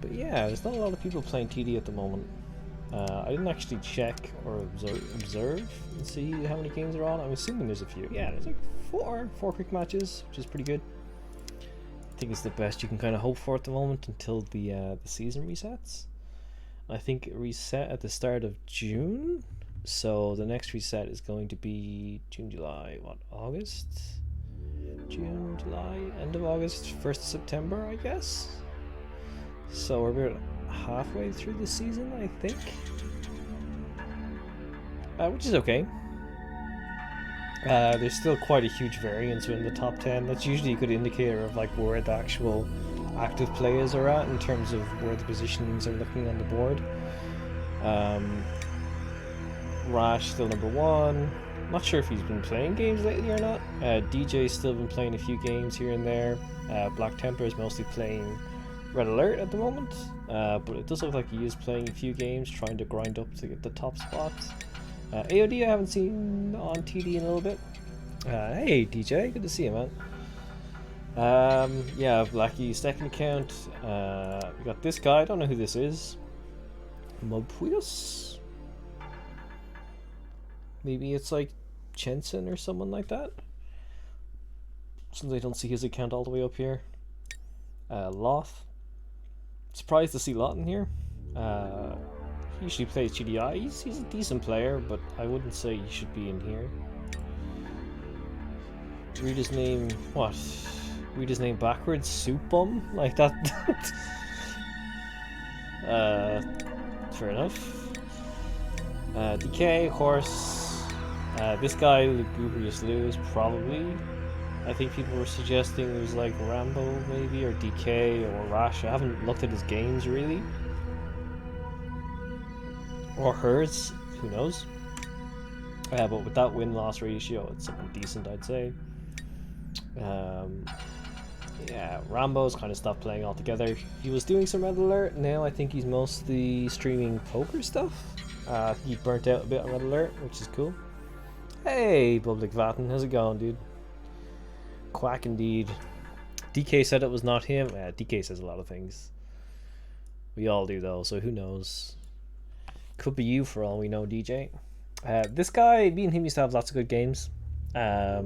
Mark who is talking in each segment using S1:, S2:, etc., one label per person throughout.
S1: But yeah, there's not a lot of people playing TD at the moment. I didn't actually check or observe and see how many games are on. I'm assuming there's a few. Yeah, there's like four quick matches, which is pretty good. I think it's the best you can kind of hope for at the moment until the season resets. I think it reset at the start of June, so the next reset is going to be June, July, what, August? June, July, end of August, 1st of September, I guess. So we're about halfway through the season, I think, which is okay. There's still quite a huge variance in the top 10. That's usually a good indicator of like where the actual active players are at in terms of where the positionings are looking on the board. Rash still number 1. Not sure if he's been playing games lately or not. DJ's still been playing a few games here and there. Black Temper is mostly playing Red Alert at the moment, but it does look like he is playing a few games, trying to grind up to get the top spots. AOD I haven't seen on TD in a little bit. Hey DJ, good to see you, man. Yeah, Blackie's second account. We got this guy, I don't know who this is. Mobpuios? Maybe it's like Jensen or someone like that. Since I don't see his account all the way up here. Loth. Surprised to see Lot in here. He usually plays GDI. He's a decent player, but I wouldn't say he should be in here. Read his name. What? Read his name backwards? Soup Bum? Like that? Fair enough. DK, of course. This guy, Lugubrious Lou, is probably. I think people were suggesting it was like Rambo maybe, or DK, or Rash. I haven't looked at his games really. Or hers, who knows. But with that win-loss ratio, it's something decent, I'd say. Yeah, Rambo's kind of stopped playing altogether. He was doing some Red Alert, now I think he's mostly streaming poker stuff. He burnt out a bit on Red Alert, which is cool. Hey, Public Vatten, how's it going, dude? Quack indeed. DK said it was not him. DK says a lot of things. We all do though, so who knows? Could be you for all we know, DJ. This guy, me and him used to have lots of good games. I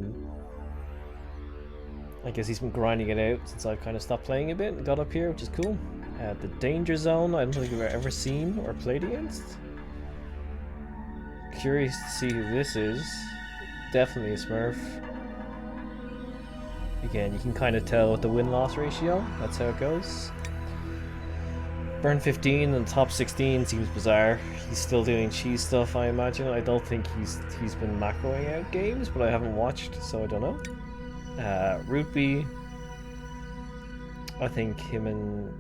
S1: guess he's been grinding it out since I've kind of stopped playing a bit and got up here, which is cool. TheDangerZone, I don't think I've ever seen or played against. Curious to see who this is. Definitely a Smurf. Again, you can kind of tell with the win-loss ratio. That's how it goes. Burn 15 and top 16 seems bizarre. He's still doing cheese stuff, I imagine. I don't think he's been macroing out games, but I haven't watched, so I don't know. Rootby. I think him and...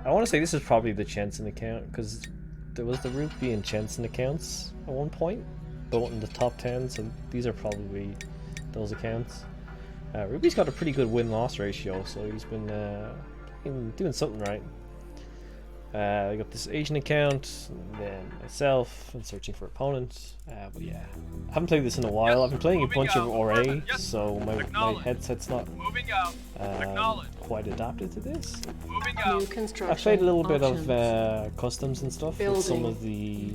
S1: I want to say this is probably the Jensen account, because there was the Rootby and Jensen accounts at one point, both in the top 10, so these are probably those accounts. Ruby's got a pretty good win-loss ratio, so he's been doing something right. I got this Asian account, and then myself, and searching for opponents. But yeah, I haven't played this in a while. I've been playing a bunch of RA, so my headset's not quite adapted to this. I played a little bit of customs and stuff with some of the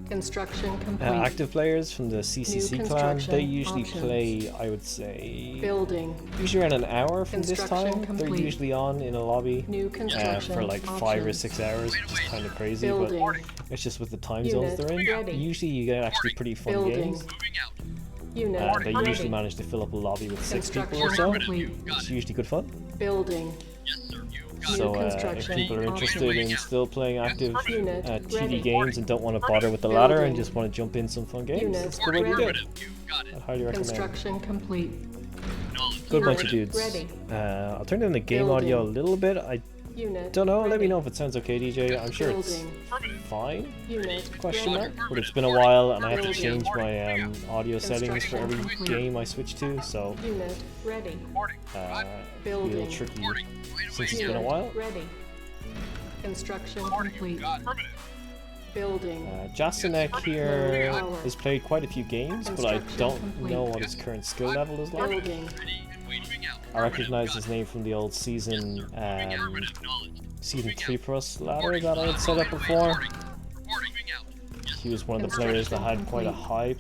S2: construction complete.
S1: Active players from the CCC clan. They usually play, I would say, usually around an hour from this time. They're usually on in a lobby for like 5 or 6 hours, which is kind of crazy, but it's just with the time zones they're in. Usually you get actually pretty fun games. They usually manage to fill up a lobby with 6 people or so. It's usually good fun. So if people are interested in still playing active TD games and don't want to bother with the ladder and just want to jump in some fun games, that's the way to do it. I'd highly recommend.
S2: Construction complete.
S1: Good bunch of dudes. I'll turn down the game audio a little bit. I don't know. Let me know if it sounds okay, DJ. I'm sure it's fine. Question mark. But it's been a while, and I have to change my audio settings for every game I switch to, so be a little tricky since it's been a while.
S2: Construction complete. Building.
S1: Jasanek here has played quite a few games, but I don't know what his current skill level is like. I recognize his name from the old season Season 3 Plus ladder that I had set up before. He was one of the players that had quite a high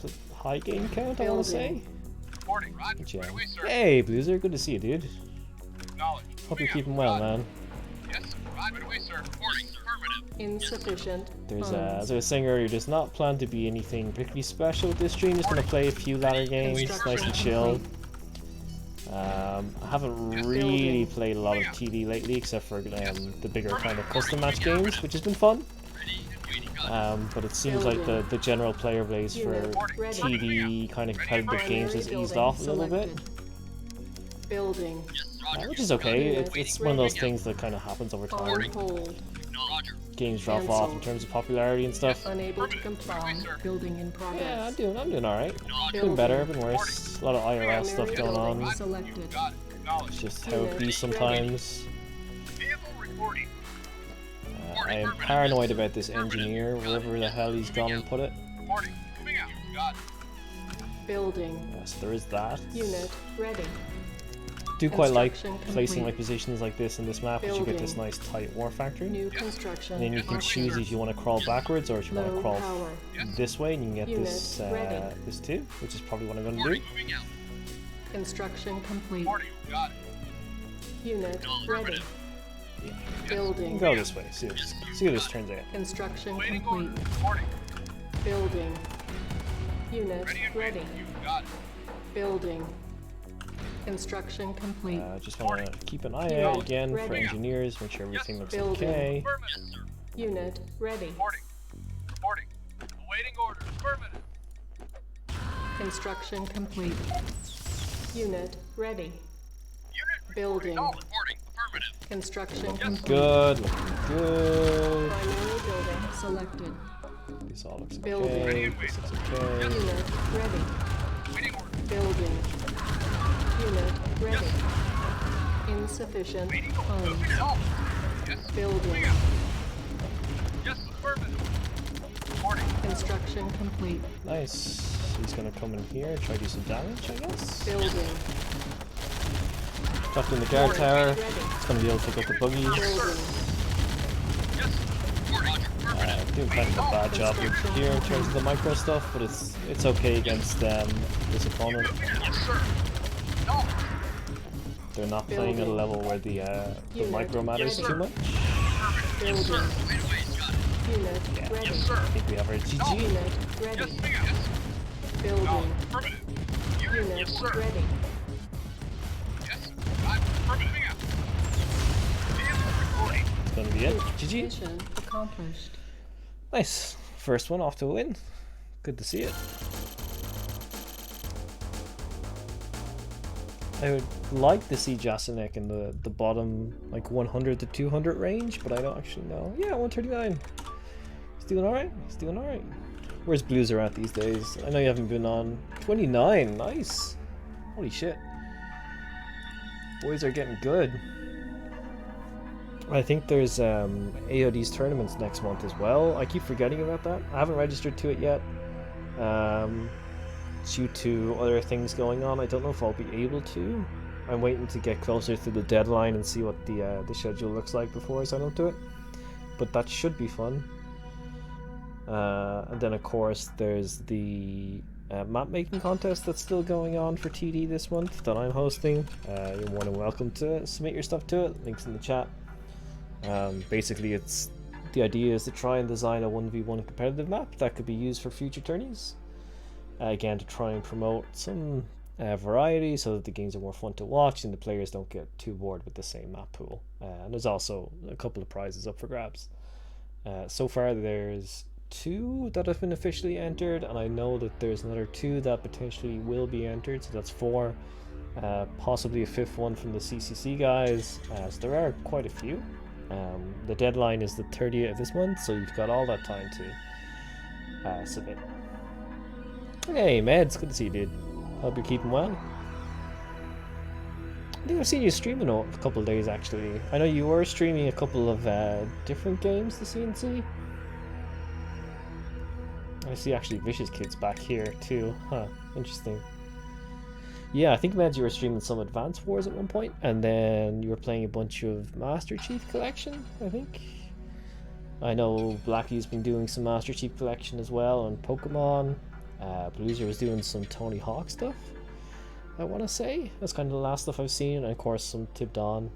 S1: game count, I want to say. But yeah. Hey, Blueser, good to see you, dude. Hope you're keeping well, man.
S2: Insufficient.
S1: There's as I was saying earlier, there's not planned to be anything particularly special with this stream. Just gonna play a few ladder games, nice and chill. I haven't really played a lot of TD lately, except for the bigger kind of custom match games, which has been fun. But it seems like the general player base for TD kind of competitive games has eased off a little bit.
S2: Building.
S1: Which is okay. It's one of those things that kind of happens over time. Games drop off in terms of popularity and stuff.
S2: Unable to comply. Building in progress.
S1: Yeah, I'm doing alright. Been better, been worse. A lot of IRS stuff going on.
S2: Selected.
S1: It's just how it be sometimes. I am paranoid about this engineer, wherever the hell he's gone and put it.
S2: Building.
S1: Yeah, so there is that.
S2: Unit ready.
S1: Do quite like
S2: Construction
S1: placing
S2: complete.
S1: like positions like this in this map, because you get this nice tight war factory.
S2: New construction.
S1: And then you can choose if you want to crawl backwards or if you want to
S2: Low
S1: crawl
S2: power.
S1: this way, and you can get
S2: Unit
S1: this
S2: ready.
S1: this too, which is probably what I'm going to do.
S2: Construction complete. Unit ready.
S1: Yeah.
S2: Building.
S1: Go this way. See how this turns out.
S2: Construction complete. Building. Unit ready. Building. Construction complete.
S1: Just want to keep an eye out again for engineers, make sure everything looks
S2: Building.
S1: okay.
S2: Unit ready.
S3: Awaiting orders. Affirmative.
S2: Construction complete. Unit ready. Building.
S3: Affirmative.
S2: Construction complete.
S1: Good, looking good.
S2: Primary building selected.
S1: This all looks
S2: Building.
S1: okay. This looks okay.
S2: Unit ready.
S3: Awaiting orders.
S2: Building. Unit ready. Insufficient funds.
S3: Yes.
S2: Building.
S3: Yes. Affirmative.
S2: Construction complete.
S1: Nice. He's gonna come in here and try to do some damage, I guess.
S2: Building.
S1: Dropped in the guard tower.
S2: Ready.
S1: It's gonna be able to take out the buggies.
S2: Building.
S1: Doing kind of a bad job here in terms of the micro stuff, but it's okay against this opponent. They're not playing at a level where the micro matters too much.
S2: Building. Unit
S1: Yeah,
S2: ready.
S1: I think we have our GG.
S2: Unit ready. Building. Unit ready.
S1: It's gonna be it. GG.
S2: Mission accomplished.
S1: Nice. First one off to a win. Good to see it. I would like to see Jasanek in the bottom like 100 to 200 range, but I don't actually know. Yeah, 139. He's doing alright. He's doing alright. Where's Blueser at these days? I know you haven't been on. 29. Nice. Holy shit. Boys are getting good. I think there's AOD's tournaments next month as well. I keep forgetting about that. I haven't registered to it yet. Due to other things going on, I don't know if I'll be able to. I'm waiting to get closer to the deadline and see what the schedule looks like before I sign up to it. But that should be fun. And then of course there's the map making contest that's still going on for TD this month that I'm hosting. You're more than welcome to submit your stuff to it. Links in the chat. Basically, the idea is to try and design a 1v1 competitive map that could be used for future tourneys. Again, to try and promote some variety so that the games are more fun to watch and the players don't get too bored with the same map pool. And there's also a couple of prizes up for grabs. So far, there's 2 that have been officially entered, and I know that there's another 2 that potentially will be entered, so that's 4. Possibly a 5th one from the CCC guys. So there are quite a few. The deadline is the 30th of this month, so you've got all that time to submit. Hey, Meds, good to see you, dude. Hope you're keeping well. I think I've seen you streaming a couple of days, actually. I know you were streaming a couple of different games, the CNC. I see actually Vicious Kids back here, too. Huh, interesting. Yeah, I think Meds, you were streaming some Advance Wars at one point, and then you were playing a bunch of Master Chief Collection, I think. I know Blackie's been doing some Master Chief Collection as well on Pokemon. Blueser was doing some Tony Hawk stuff, I want to say. That's kind of the last stuff I've seen, and of course some Tibdan.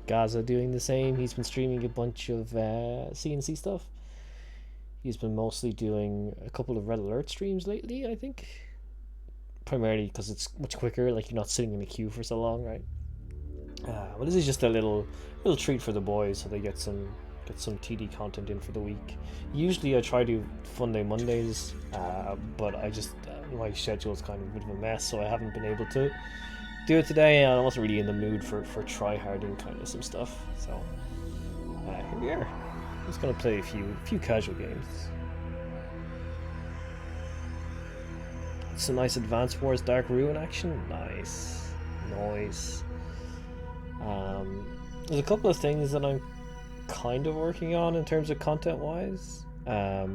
S1: Gaza doing the same. He's been streaming a bunch of CNC stuff. He's been mostly doing a couple of Red Alert streams lately, I think. Primarily because it's much quicker, like you're not sitting in a queue for so long, right? Well, this is just a little treat for the boys, so they get some TD content in for the week. Usually I try to do Fun Day Mondays, but I just my schedule's kind of a bit of a mess, so I haven't been able to do it today, and I wasn't really in the mood for try-harding kind of some stuff. So here we are. I'm just gonna play a few casual games. Some nice Advance Wars Dark Ruin action. Nice. There's a couple of things that I'm kind of working on in terms of content wise. I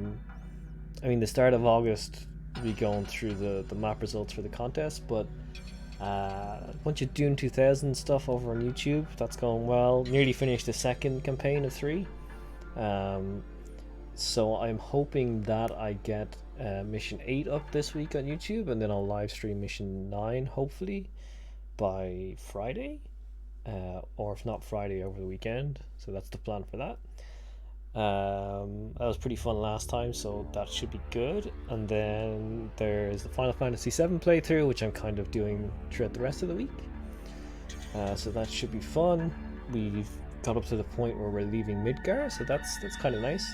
S1: mean, the start of August we'll be going through the map results for the contest, but a bunch of Dune 2000 stuff over on YouTube. That's going well. Nearly finished the second campaign of 3. So I'm hoping that I get mission 8 up this week on YouTube, and then I'll live stream mission 9 hopefully by Friday, or if not Friday, over the weekend. So that's the plan for that. That was pretty fun last time, so that should be good. And then there's the Final Fantasy VII playthrough, which I'm kind of doing throughout the rest of the week. So that should be fun. We've got up to the point where we're leaving Midgar, so that's kind of nice.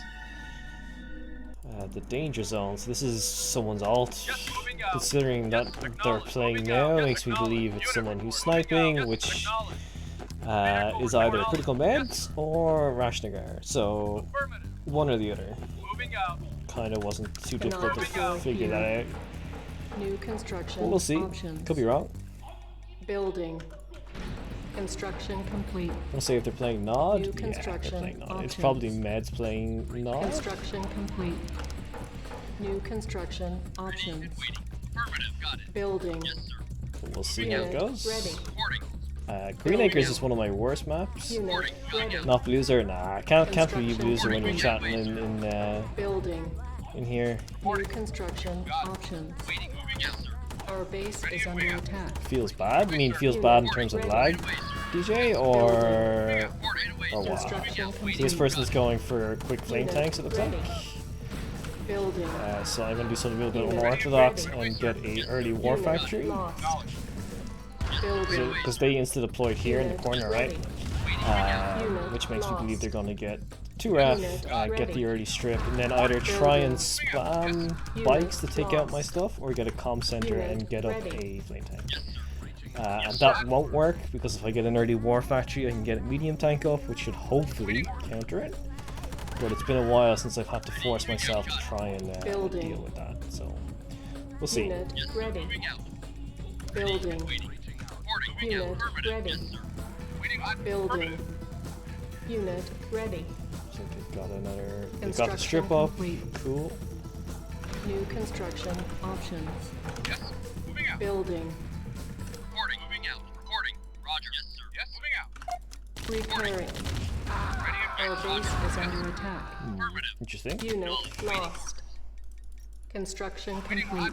S1: The Danger Zone. So this is someone's alt. Considering that they're playing now, makes me believe it's someone who's sniping, which is either Critical Meds or Rashnagar. So one or the other. Kind of wasn't too difficult to figure that out.
S2: New construction.
S1: Well, we'll see.
S2: Options.
S1: Could be wrong.
S2: Building. Construction complete.
S1: I'll say if they're playing Nod.
S2: New
S1: Yeah, they're
S2: construction
S1: playing Nod. It's
S2: options.
S1: probably Meds playing Nod.
S2: Construction complete. New construction options. Building.
S1: We'll see how it
S2: Unit
S1: goes.
S2: ready.
S1: Green Acres is one of my worst maps.
S2: Unit ready.
S1: Not Blueser, nah. Can't be Blueser when you're chatting
S2: Building.
S1: in here.
S2: New construction options. Our base is under attack.
S1: Feels bad. I mean, feels bad in terms of lag, DJ, or what?
S2: Construction complete.
S1: This person's going for quick flame tanks, it looks like.
S2: Building.
S1: So I'm gonna do something a little bit more orthodox and get a early war
S2: Unit
S1: factory.
S2: lost. Building.
S1: Because they insta-deployed here in the
S2: Unit
S1: corner, right?
S2: ready.
S1: Which makes me believe they're going to get 2F, get the early strip, and then either try and spam bikes to take out my stuff, or get a comm center and get up a flame tank. And that won't work, because if I get an early war factory, I can get a medium tank up, which should hopefully counter it. But it's been a while since I've had to force myself to try and deal with that, so we'll see.
S2: Unit ready. Building. Unit ready. Building. Unit ready.
S1: I think they've got another. They've got the strip up. Cool.
S2: New construction options. Building. Repairing. Our base is under attack.
S1: Interesting.
S2: Unit lost. Construction complete.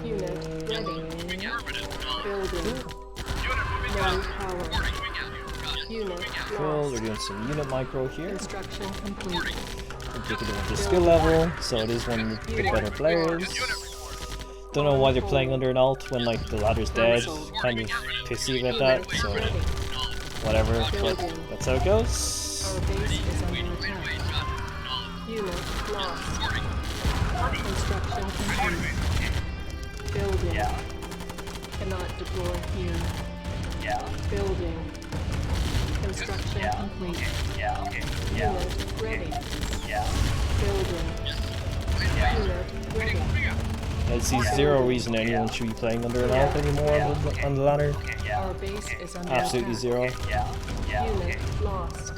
S2: Unit ready. Building. No power. Unit
S1: Cool.
S2: lost.
S1: They're doing some unit micro here.
S2: Construction complete.
S1: Indicative of the skill level, so it is one of the better players. Don't know why they're playing under an alt when like the ladder's dead. Kind of pissy about that, so whatever. But that's how it goes.
S2: Our base is under attack. Unit lost. Construction complete. Building. Cannot deploy here. Building. Construction complete. Unit ready. Building. Unit ready.
S1: I see zero reason anyone should be playing under an alt anymore on the ladder.
S2: Our base is under
S1: Absolutely
S2: attack.
S1: zero.
S2: Unit lost.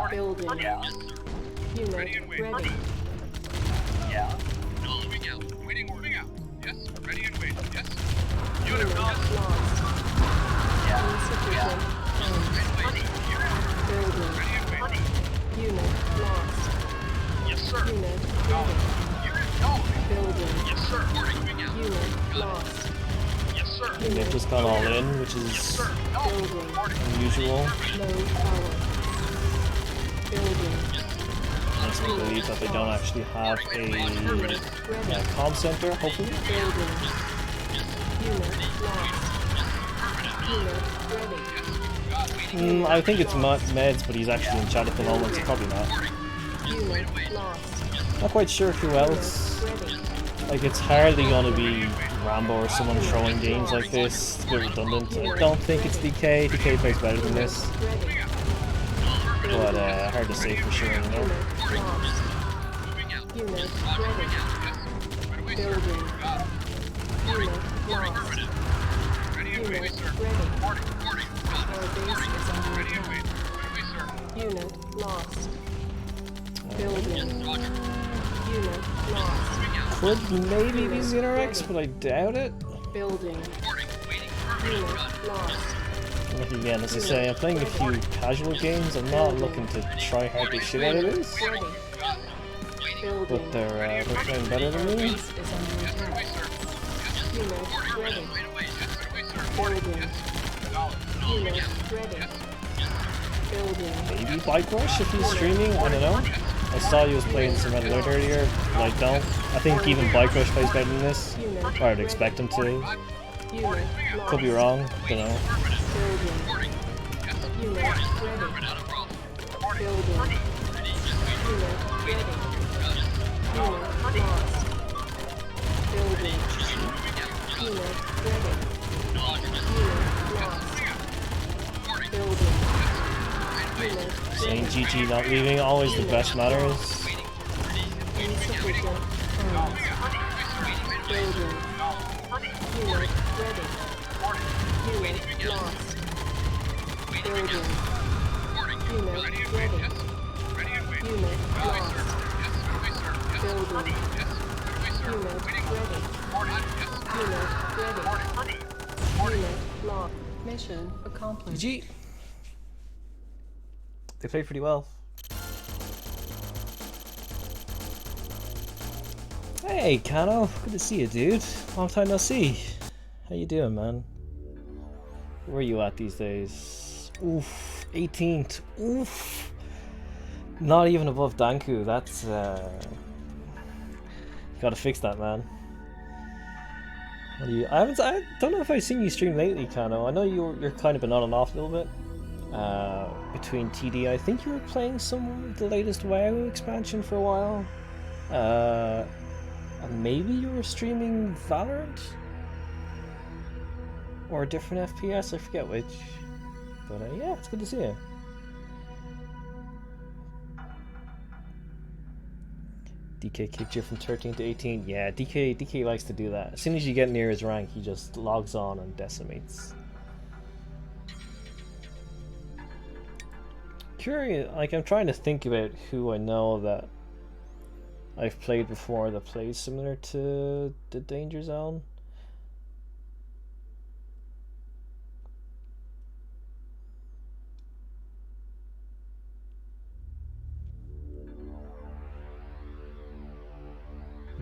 S2: Building. Unit ready. Unit lost. Insufficient funds. Building. Unit lost.
S3: Yes, sir.
S2: Unit ready. Building.
S3: Yes, sir. Moving out.
S2: Unit lost.
S3: Yes, sir.
S1: And they've just gone all in, which is
S2: Building.
S1: unusual.
S2: Low power. Building.
S1: I just believe that they don't actually have a comm center, hopefully.
S2: Building. Unit lost. Unit ready.
S1: I think it's meds, but he's actually in chat at the moment, so probably not.
S2: Unit lost.
S1: Not quite sure who else.
S2: Ready.
S1: Like, it's hardly gonna be Rambo or someone throwing games like this. It's a bit redundant. I don't think it's DK. DK plays better than this.
S2: Ready.
S1: But hard to say for sure, you know?
S2: Unit lost. Unit ready. Building. Unit lost. Unit ready. Our base is under attack. Unit lost. Building. Unit lost.
S1: Could maybe be Xenorex, but I doubt it.
S2: Building. Unit lost.
S1: Like again, as I say, I'm playing a few casual games. I'm not looking to try hard the shit out of this.
S2: Ready. Building.
S1: But they're playing better than me.
S2: Base is under attack. Unit ready. Building. Unit ready. Building.
S1: Maybe Bike Rush if he's streaming, I don't know. I saw he was playing some Red Alert earlier, but I don't. I think even Bike Rush plays better than this. Or I'd expect him to.
S2: Unit lost.
S1: Could be wrong, don't know.
S2: Building. Unit ready. Building. Unit ready. Unit lost. Building. Unit ready. Unit lost. Building. Unit
S1: Saying
S2: ready.
S1: GG not leaving, always the best matters.
S2: Insufficient funds. Building. Unit ready. Unit lost. Building. Unit ready. Unit lost. Building. Unit ready. Unit ready. Unit lost. Mission accomplished.
S1: GG. They played pretty well. Hey, Kano. Good to see you, dude. Long time no see. How you doing, man? Where are you at these days? Oof. 18th. Oof. Not even above Danku. That's, you gotta fix that, man. What do you... I don't know if I've seen you stream lately, Kano. I know you're kind of been on and off a little bit. Between TD, I think you were playing some of the latest WoW expansion for a while. And maybe you were streaming Valorant? Or a different FPS, I forget which. But yeah, it's good to see you. DK kicked you from 13 to 18. Yeah, DK likes to do that. As soon as you get near his rank, he just logs on and decimates. Curious, like I'm trying to think about who I know that I've played before that plays similar to TheDangerZone.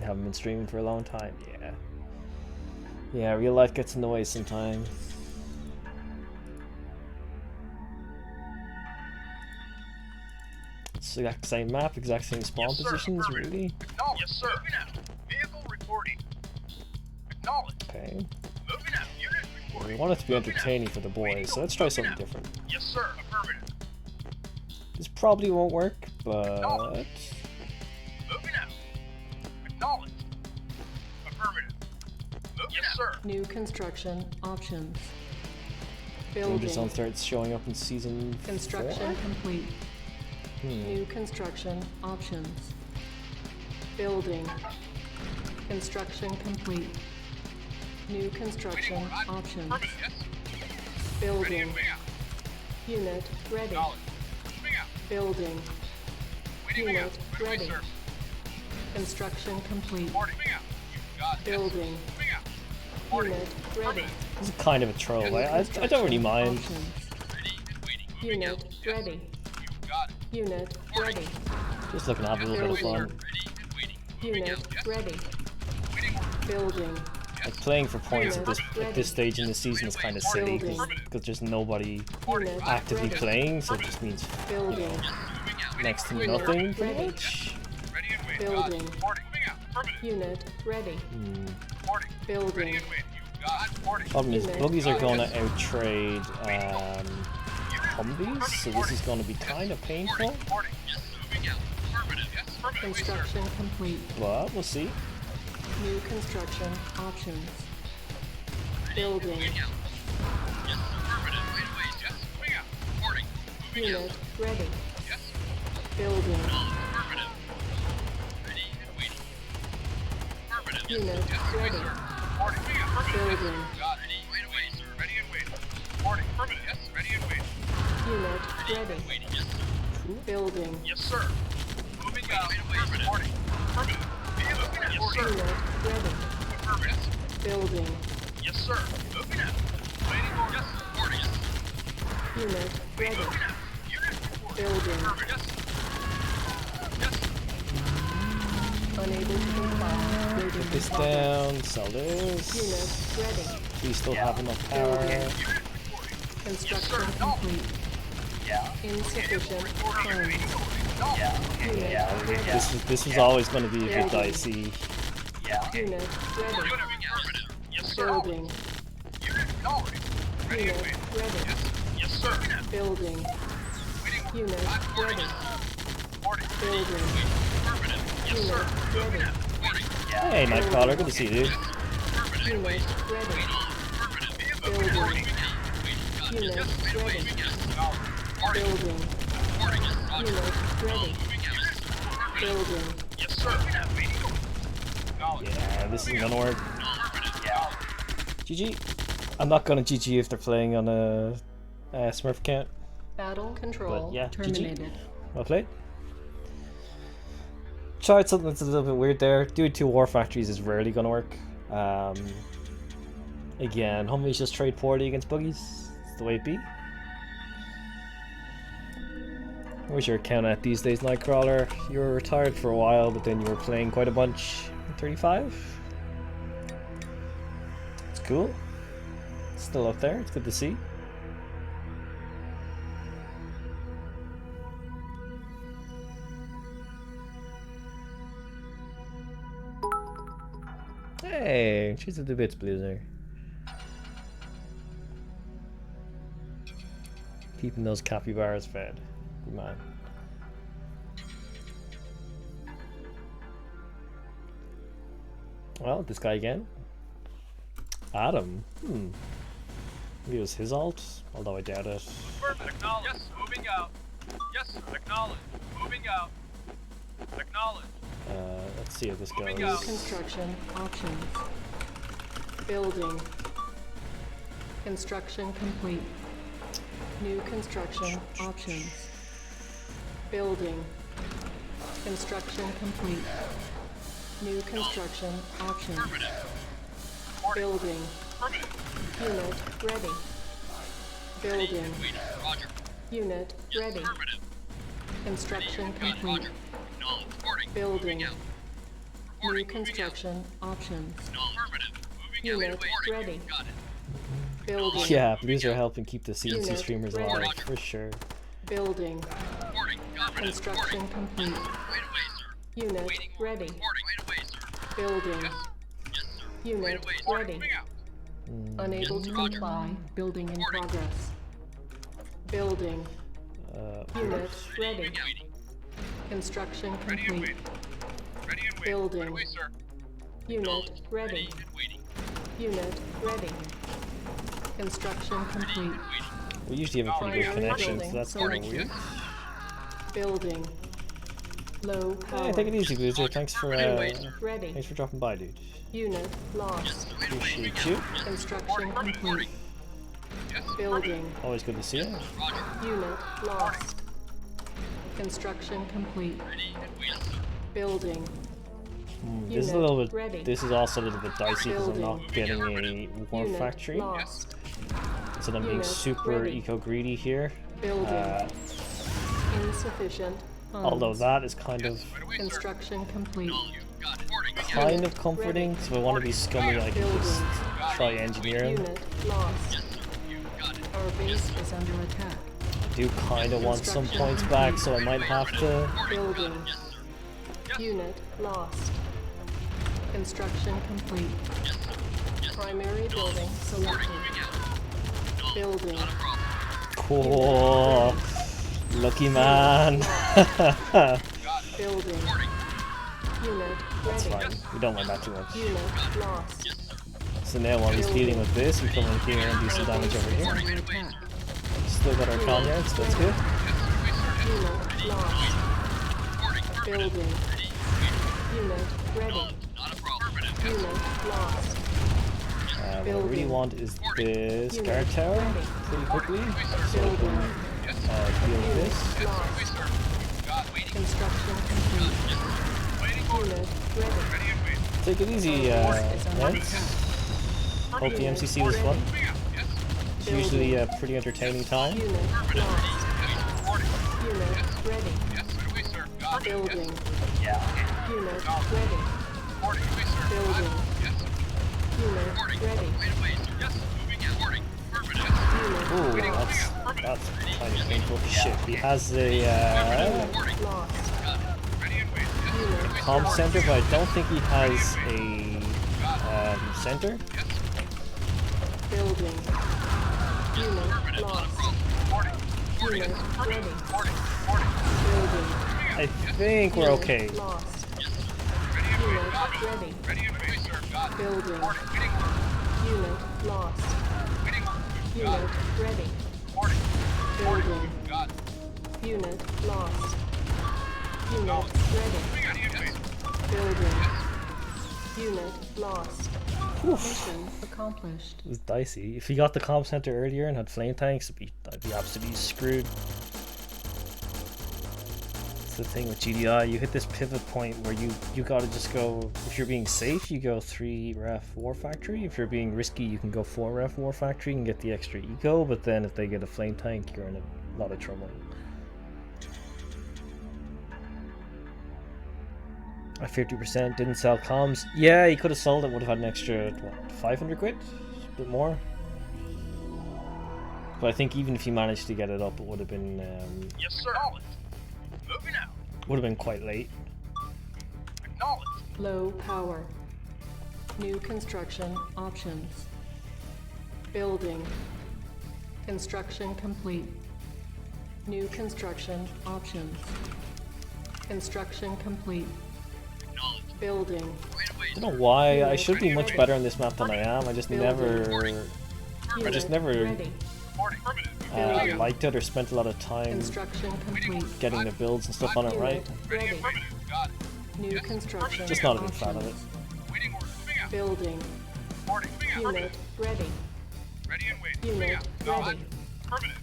S1: Haven't been streaming for a long time, yeah. Yeah, real life gets in the way sometimes. It's the exact same map, exact same spawn positions, really?
S3: Yes, sir. Vehicle reporting. Acknowledge.
S1: Okay.
S3: Moving out. Unit reporting.
S1: We want it to be entertaining for the boys, so let's try something different.
S3: Yes, sir. Affirmative.
S1: This probably won't work, but...
S3: Moving out. Acknowledge. Affirmative. Yes, sir.
S2: New construction options. Building.
S1: DangerZone starts showing up in season 4?
S2: Construction complete. New construction options. Building. Construction complete. New construction options.
S3: Yes.
S2: Building. Unit ready.
S3: Acknowledge. Moving out.
S2: Building.
S3: Waiting
S2: Unit
S3: out.
S2: ready.
S3: Sir.
S2: Construction complete.
S3: Reporting. Moving out. You got it.
S2: Building.
S3: Moving out.
S2: Unit ready.
S1: This is kind of a troll. I don't really mind.
S2: Options.
S3: Ready and waiting. Moving out.
S2: Unit ready.
S3: You got it.
S2: Unit ready.
S1: Just looking to have a little bit of fun.
S3: Ready and waiting. Moving
S2: Unit
S3: out. Yes.
S2: ready.
S3: Waiting order.
S2: Building.
S1: Like playing for points at this stage in the season is kind of silly because there's nobody
S2: Unit
S1: actively
S2: ready.
S1: playing, so it just means
S2: Building.
S3: Moving out.
S1: next to
S2: Unit
S1: nothing pretty
S2: ready.
S1: much.
S3: Ready and waiting.
S2: Building.
S3: Reporting. Moving out. Affirmative.
S2: Unit ready.
S3: Reporting. Ready
S2: Building.
S3: and waiting. You got it. Reporting.
S1: Problem is,
S2: Unit
S1: buggies are
S2: ready.
S1: going to out-trade Humvees, so this is going to be kind of painful.
S3: Reporting. Yes. Moving out. Affirmative. Yes. Affirmative. Sir.
S2: Construction complete.
S1: But we'll see.
S2: New construction options. Building.
S3: Moving out. Yes. Affirmative. Right away. Yes. Moving out. Reporting. Moving out.
S2: Unit ready.
S3: Yes.
S2: Building.
S3: Affirmative. Ready and waiting. Affirmative. Yes.
S2: Unit
S3: Yes. Away,
S2: ready.
S3: sir. Reporting. Moving out. Affirmative.
S2: Building.
S3: Yes. Got it. Right away, sir. Ready and waiting. Reporting. Affirmative. Yes. Ready and waiting.
S2: Unit ready.
S3: Waiting. Yes, sir.
S2: Building.
S3: Yes, sir. Moving out. Affirmative. Reporting. Affirmative. Moving out. Yes, sir.
S2: Unit ready.
S3: Affirmative.
S2: Building.
S3: Yes, sir. Moving out. Waiting order. Yes, sir. Reporting. Yes.
S2: Unit ready.
S3: Moving out. Unit reporting.
S2: Building.
S3: Affirmative. Yes. Yes.
S2: Unable to comply. Building in
S1: This
S2: progress.
S1: down, sell this.
S2: Unit ready.
S1: We still have enough power.
S3: Unit reporting.
S2: Construction
S3: No.
S2: complete.
S3: Yeah.
S2: Insufficient
S3: Reporting.
S2: funds.
S3: Waiting order. No.
S2: Unit ready.
S1: This was always going to be a bit
S2: Yeah.
S1: dicey.
S3: Yeah.
S2: Unit ready.
S3: Unit affirmative. Yes, sir.
S2: Building.
S3: Unit acknowledged. Ready and
S2: Unit
S3: waiting.
S2: ready.
S3: Yes. Yes, sir.
S2: Building.
S3: Waiting order.
S2: Unit
S3: Reporting.
S2: ready.
S3: Reporting.
S2: Building.
S3: Affirmative. Yes,
S2: Unit
S3: sir.
S2: ready.
S3: Reporting.
S1: Hey, Nightcrawler, good to see you, dude.
S3: Affirmative.
S2: Unit ready.
S3: Affirmative.
S2: Building.
S3: Reporting.
S2: Unit
S3: Yes, waiting,
S2: ready.
S3: waiting. Yes. Reporting.
S2: Building.
S3: Reporting. Yes, Roger.
S2: Unit ready.
S3: Moving out. Affirmative.
S2: Building.
S3: Yes, sir. Waiting. Acknowledged.
S1: Yeah, this isn't going to work.
S3: Affirmative. Yeah.
S1: GG. I'm not going to GG if they're playing on a Smurf account.
S2: Battle control
S1: But yeah, GG.
S2: terminated.
S1: Well played. Tried something that's a little bit weird there. Doing 2 war factories is rarely going to work. Again, Humvees just trade poorly against buggies. It's the way it be. Where's your account at these days, Nightcrawler? You were retired for a while, but then you were playing quite a bunch. 35? It's cool. Still up there. It's good to see. Hey, cheers to the bits, Blizzard. Keeping those capybaras fed. Good man. Well, this guy again. Adam. Maybe it was his alt, although I doubt it.
S3: Affirmative. Acknowledged. Yes, moving out. Yes, acknowledged. Moving out. Acknowledged.
S1: Let's see how this
S3: Moving
S1: goes.
S3: out.
S2: Construction options. Building. Construction complete. New construction options. Building. Construction complete. New construction options. Building.
S3: Affirmative.
S2: Unit ready. Building.
S3: Waiting. Roger.
S2: Unit ready.
S3: Affirmative.
S2: Construction
S3: Got it.
S2: complete.
S3: Roger. Acknowledged. Reporting.
S2: Building.
S3: Moving out.
S2: New
S3: Reporting. Moving out.
S2: construction options.
S3: Affirmative. Moving
S2: Unit
S3: out. Reporting.
S2: ready.
S3: Got it.
S2: Building.
S1: Yeah, Blues are helping keep the CNC
S2: Unit
S1: streamers
S2: ready.
S1: alive, for sure.
S2: Building.
S3: Reporting. Affirmative.
S2: Construction
S3: Reporting.
S2: complete.
S3: Right away, sir.
S2: Unit
S3: Waiting.
S2: ready.
S3: Reporting. Right away, sir.
S2: Building.
S3: Yes. Yes, sir.
S2: Unit
S3: Right away, sir.
S2: ready.
S3: Moving out.
S2: Unable to
S3: Roger.
S2: comply. Building in
S3: Reporting.
S2: progress. Building. Unit ready.
S3: Moving out.
S2: Construction
S3: Ready and
S2: complete.
S3: waiting. Ready and waiting.
S2: Building.
S3: Right away, sir.
S2: Unit ready.
S3: Ready and waiting.
S2: Unit ready. Construction complete.
S3: Waiting.
S1: We usually have a pretty good
S2: Primary
S1: connection, so
S2: building
S1: that's kind of
S2: selected.
S1: weird.
S2: Building. Low power.
S1: Hey, take it easy, Blueser. Thanks for
S2: Ready.
S1: thanks for dropping by, dude.
S2: Unit lost.
S1: Appreciate you.
S2: Construction complete. Building.
S1: Always good to see you.
S3: Roger.
S2: Unit lost. Construction complete.
S3: Ready and waiting.
S2: Building.
S1: This is a little bit.
S2: Ready.
S1: This is also a little bit dicey because I'm
S2: Building.
S1: not getting a war
S2: Unit
S1: factory,
S2: lost.
S1: so I'm being
S2: Unit
S1: super
S2: ready.
S1: eco greedy here.
S2: Building. Insufficient funds.
S1: Although that is kind of
S2: Construction complete.
S1: comforting. So if I want to be scummy, I can just try engineer him.
S2: Unit lost. Our base is under attack.
S1: I do kind of want some points back, so I might have to.
S2: Building. Unit lost. Construction complete. Primary building selected. Building.
S1: Cool. Lucky man.
S2: Building. Unit
S1: That's
S2: ready.
S1: fine. We don't want that too much.
S2: Unit lost.
S1: So now while he's dealing with this, we come in here and do some damage over here.
S2: Under attack.
S1: Still got our Konyards, that's good.
S2: Unit lost. Building. Unit ready. Unit lost.
S1: What I really want is this guard tower pretty quickly, so I can deal with this.
S2: Lost. Construction complete. Unit ready.
S1: Take it easy, Neds. Hope the MCC was fun. It's usually a pretty entertaining time.
S2: Unit lost. Unit ready. Building. Unit ready. Building. Unit ready.
S1: Ooh, that's kind of painful. Shit, he has a
S2: Unit lost. Unit
S1: comm center, but I don't think he has a center.
S2: building. Unit lost. Unit ready. Building.
S1: I think we're okay.
S2: Lost. Unit ready. Building. Unit lost. Unit ready. Building. Unit lost. Unit ready. Building. Unit lost. Mission accomplished.
S1: It was dicey. If he got the comm center earlier and had flame tanks, I'd be absolutely screwed. The thing with GDI, you hit this pivot point where you gotta just go, if you're being safe you go 3 ref war factory, if you're being risky you can go 4 ref war factory and get the extra eco, but then if they get a flame tank you're in a lot of trouble. At 50% didn't sell comms. Yeah, he could have sold it, would have had an extra what, 500 quid? A bit more. But I think even if he managed to get it up it would have been
S3: Yes, sir. Moving out.
S1: would have been quite late.
S3: Acknowledge.
S2: Low power. New construction options. Building. Construction complete. New construction options. Construction complete. Building.
S1: I don't know why, I should be much better on this map than I am, I just never
S2: Ready.
S1: liked it or spent a lot of time
S2: Construction complete.
S1: getting the builds and stuff on it right.
S2: Ready. New construction.
S1: Just not a big fan of it.
S3: Waiting order. Moving out.
S2: Building. Unit ready.
S3: Ready and waiting.
S2: Unit ready.
S3: Permanent.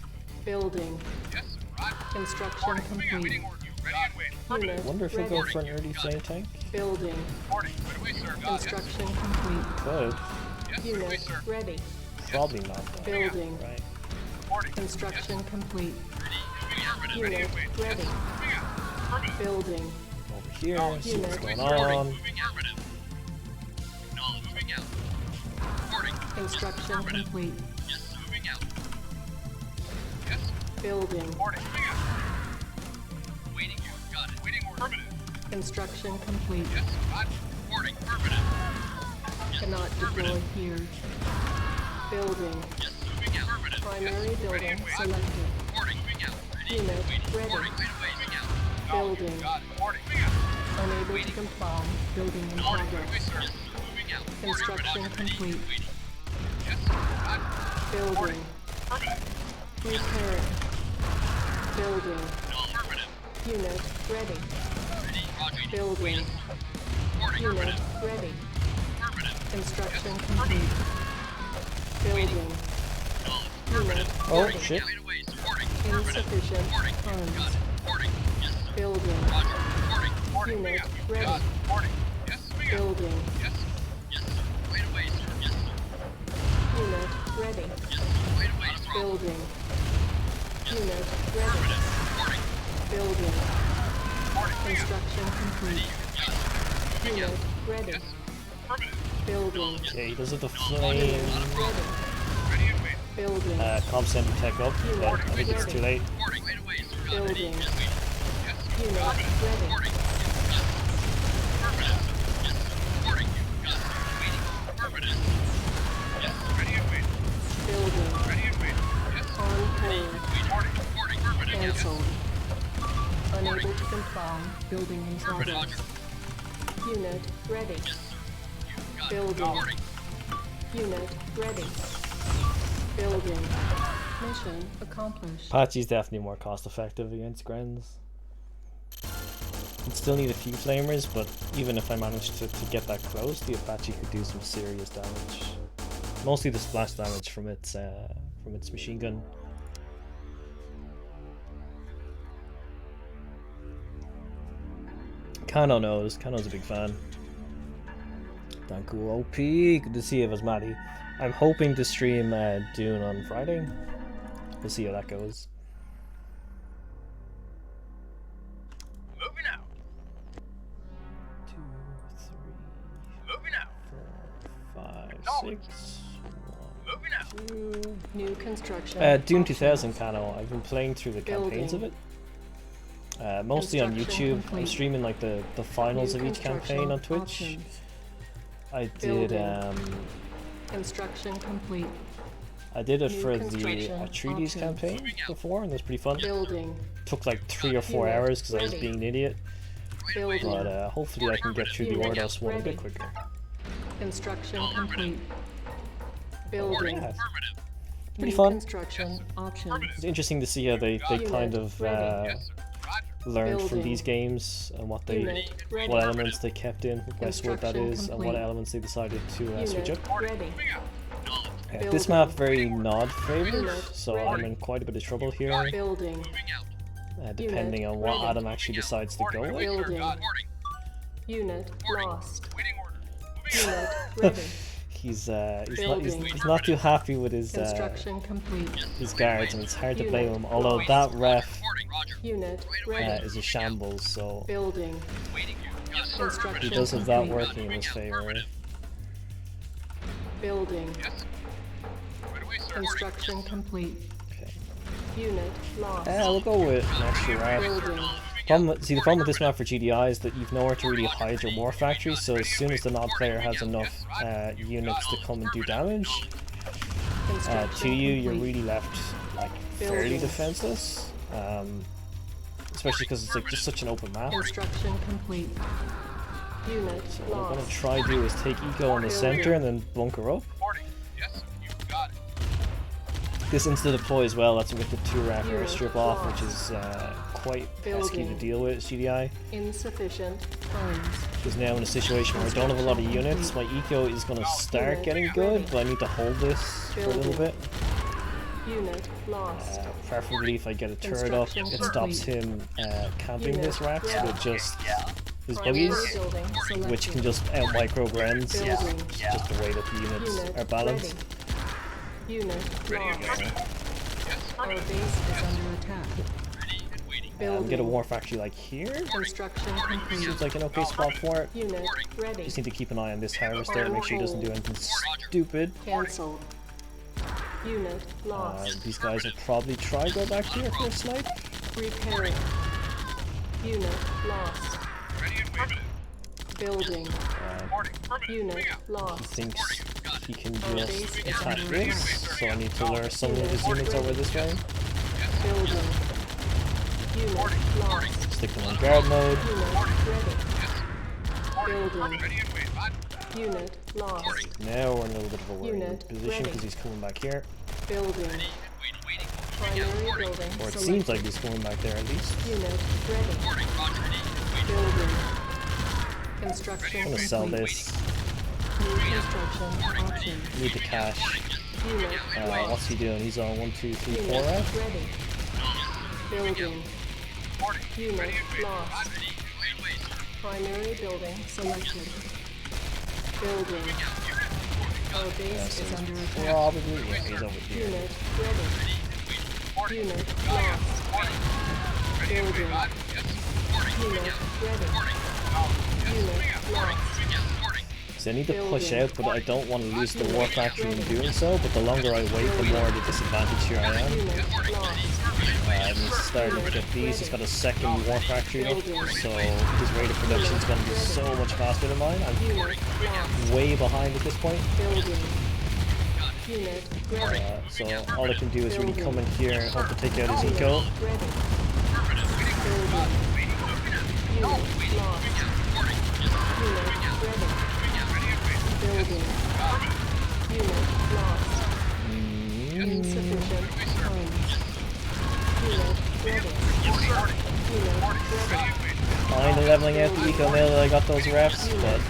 S2: Building.
S3: Yes, sir. Roger.
S2: Construction complete.
S3: Waiting order. Ready and waiting.
S1: I
S2: Unit
S1: wonder if we
S2: ready.
S1: go for an early flame tank.
S2: Building.
S3: Reporting. Right away, sir.
S2: Construction complete.
S1: Could.
S3: Yes, right away,
S2: Unit
S3: sir.
S2: ready.
S1: Probably not though.
S2: Building.
S1: Right.
S3: Reporting.
S2: Construction complete.
S3: Ready
S2: Unit
S3: and waiting.
S2: ready.
S3: Moving out. Permanent.
S2: Building.
S1: Over here, see what's
S2: Unit
S1: going
S2: ready.
S1: on.
S3: Moving out. Acknowledge. Moving out. Reporting.
S2: Construction complete.
S3: Yes, moving out. Yes,
S2: Building.
S3: reporting. Moving out. Waiting you. Got it. Waiting order. Permanent.
S2: Construction complete.
S3: Yes, Roger. Reporting. Permanent.
S2: Cannot deploy here. Building.
S3: Yes, moving out. Permanent.
S2: Primary
S3: Yes, ready
S2: building
S3: and waiting.
S2: selected.
S3: Reporting. Moving out. Ready.
S2: Unit
S3: Waiting.
S2: ready.
S3: Reporting. Right away. Moving out.
S2: Building.
S3: Got it. Reporting. Moving out.
S2: Unable to comply. Building in
S3: Reporting. Right away,
S2: progress.
S3: sir. Moving out.
S2: Construction complete.
S3: Waiting. Yes, Roger.
S2: Building.
S3: Permanent.
S2: Repairing. Building.
S3: Permanent.
S2: Unit ready.
S3: Ready. Roger.
S2: Building.
S3: Reporting.
S2: Unit
S3: Permanent.
S2: ready.
S3: Permanent.
S2: Construction complete. Building. Unit
S1: Oh
S2: ready.
S1: shit.
S3: Right away. Supporting.
S2: Insufficient funds.
S3: Reporting. Yes, sir.
S2: Building.
S3: Roger. Reporting.
S2: Unit
S3: Moving out.
S2: ready.
S3: Got it. Reporting. Yes.
S2: Building.
S3: Yes, sir. Yes, sir. Right away, sir. Yes, sir.
S2: Unit ready.
S3: Yes, sir. Right away, sir.
S2: Building.
S3: Yes,
S2: Unit
S3: sir.
S2: ready.
S3: Affirmative. Reporting.
S2: Building.
S3: Reporting.
S2: Construction complete.
S3: Yes, sir.
S2: Unit ready.
S3: Yes, sir. Affirmative.
S2: Building.
S1: Okay, he does have the
S2: Unit
S1: flame.
S2: ready.
S3: Ready and waiting.
S2: Building.
S1: Comm center tech up, but I think it's too late.
S3: Reporting. Right away, sir.
S2: Building.
S3: Yes, waiting. Yes, sir.
S2: Unit
S3: Affirmative.
S2: ready.
S3: Reporting. Yes, sir. Affirmative, sir. Yes, sir. Reporting. Yes, sir. Waiting. Affirmative. Yes, sir. Ready and waiting.
S2: Building.
S3: Ready and waiting. Yes, sir.
S2: On hold.
S3: Reporting. Reporting. Affirmative. Yes, sir.
S2: Cancelled. Unable to comply. Building in progress. Unit ready.
S3: Yes, sir. You got it.
S2: Building.
S3: Reporting.
S2: Unit ready. Building. Mission accomplished.
S1: Apache's definitely more cost effective against Grens. You'd still need a few flamers, but even if I managed to get that close, the Apache could do some serious damage. Mostly the splash damage from its machine gun. Kano knows. Kano's a big fan. Danku OP. Good to see you, Vasmati. I'm hoping to stream Dune on Friday. We'll see how that goes.
S3: Moving out.
S1: 2, 3,
S3: Moving out.
S1: 4, 5, 6,
S3: Moving out.
S1: 1, 2.
S2: New construction.
S1: Dune 2000 Kano. I've been playing through the campaigns of it. Mostly on
S2: Construction
S1: YouTube. I'm
S2: complete.
S1: streaming like the finals
S2: New
S1: of each campaign on Twitch.
S2: options.
S1: I did
S2: Construction complete.
S1: I did it
S2: New
S1: for the
S2: construction
S1: Atreides
S2: options.
S1: campaign before, and it was pretty fun.
S2: Building.
S1: Took like 3 or 4
S2: Unit
S1: hours because I was
S2: ready.
S1: being an idiot.
S2: Building.
S1: But hopefully I can get through the
S2: Unit
S1: Ordos one a bit
S2: ready.
S1: quicker.
S2: Construction complete. Building.
S1: Yeah,
S3: Affirmative.
S1: pretty
S2: New
S1: fun.
S2: construction options.
S1: It's interesting to see how they kind of
S2: ready.
S3: Yes, sir. Roger.
S1: learned from
S2: Building.
S1: these games and what
S2: Unit ready.
S1: what elements they kept in Westwood, that
S2: Construction
S1: is, and what
S2: complete.
S1: elements they decided to switch
S2: Unit
S1: up.
S2: ready.
S3: Moving out. Knowledge.
S1: This
S2: Building.
S1: map very nod favored,
S2: Unit
S1: so
S2: ready.
S1: I'm in quite a bit of trouble here,
S2: Building.
S3: Moving out.
S1: depending on what
S2: ready.
S1: Adam actually decides to go
S3: Reporting. Right
S1: with.
S3: away, sir.
S2: Building.
S3: Got it. Reporting.
S2: Unit
S3: Reporting.
S2: lost.
S3: Waiting order. Moving out.
S2: Unit ready.
S1: He's
S2: Building.
S1: he's not too happy with his
S2: Construction complete.
S1: guards, and it's hard to blame
S2: Unit
S1: him. Although
S2: lost.
S1: that ref
S3: Reporting. Roger.
S2: Unit ready.
S1: is a shambles, so
S2: Building.
S3: Waiting you. Yes, sir.
S2: Construction
S1: he does have that
S2: complete.
S1: working in his favor.
S2: Building.
S3: Yes, sir. Right away, sir.
S2: Construction complete.
S1: Okay.
S2: Unit lost.
S1: We'll go with an extra ref.
S2: Building.
S1: The problem with this map for GDI is that you've nowhere to really hide your war factory, so as soon as the nod player has enough units to come and do damage
S2: Construction
S1: to you, you're
S2: complete.
S1: really left like fairly
S2: Building.
S1: defenseless. Especially because it's like just such an open map.
S2: Construction complete. Unit
S1: What I'm gonna
S2: lost.
S1: try to do is take eco on the center and then bunker up.
S3: Reporting. Yes, sir. You got it.
S1: This insta deploy as well, that's with the 2-rack
S2: Unit
S1: airstrip off,
S2: lost.
S1: which is quite pesky to
S2: Building.
S1: deal with GDI.
S2: Insufficient funds.
S1: Because now in a situation where I don't have a lot of units, my eco is going to start getting good, but I need to hold this for a little bit.
S2: Unit lost.
S1: Preferably if I get a turret up, it stops him camping his racks with just his
S2: Primary
S1: buggies,
S2: building
S1: which can
S2: selected.
S1: just out micro Grens,
S2: Building.
S1: just the way that the units
S2: Unit
S1: are balanced.
S2: ready. Unit lost.
S3: Yes,
S2: Our
S3: affirmative.
S2: base is under attack.
S3: Ready and waiting.
S2: Building.
S1: Get a war factory like here.
S2: Construction complete.
S1: Seems like an okay spot for it.
S2: Unit ready.
S1: Just need to keep an eye on this harvester and make sure he doesn't do anything stupid.
S2: Cancelled. Unit lost.
S1: These guys will probably try go back here for a snipe.
S2: Repairing. Unit lost.
S3: Ready and waiting.
S2: Building.
S3: Reporting. Affirmative.
S2: Unit
S3: Moving out.
S2: lost.
S1: Thinks he can
S2: Our
S1: just
S2: base is
S1: attack
S2: under
S1: this,
S2: attack.
S1: so I need to lure some of his units over this way.
S2: Building. Unit lost.
S1: Stick them on guard mode.
S2: Unit ready.
S3: Reporting.
S2: Building.
S3: Ready and waiting. Roger.
S2: Unit lost.
S1: Now we're in a little bit of a worrying
S2: Unit
S1: position
S2: ready.
S1: because he's coming back here.
S2: Building.
S3: Waiting.
S2: Primary building
S1: Or it
S2: selected.
S1: seems like he's going back there at least.
S2: Unit ready.
S3: Reporting. Roger.
S2: Building. Construction
S1: I'm gonna sell
S2: complete.
S1: this.
S2: New construction options.
S1: Need the cash.
S2: Unit
S1: What's he doing? He's on 1, 2, 3, 4
S2: Unit
S1: right?
S2: ready. Building.
S3: Reporting.
S2: Unit
S3: Ready and waiting.
S2: lost.
S3: Roger. Wait, sir.
S2: Primary building selected. Building. Our base is under attack.
S1: Probably, yeah, he's over here.
S2: Unit ready. Unit lost. Building. Unit ready. Unit lost.
S1: So I need to push out, but I don't want to lose the war factory in doing so, but the longer I wait, the more the disadvantage here I am.
S2: Unit lost.
S1: He's starting to get these, he's got a second war factory up, so his rate of production is going to be so much faster than mine. I'm
S2: Unit lost.
S1: way behind at this point.
S2: Building. Unit ready.
S1: So all I can do is really come in here and hope to take out his eco.
S2: Ready. Building. Unit lost. Unit ready. Building. Unit lost. Insufficient funds. Unit ready. Unit ready.
S1: Kinda leveling out the eco now that I got those refs, but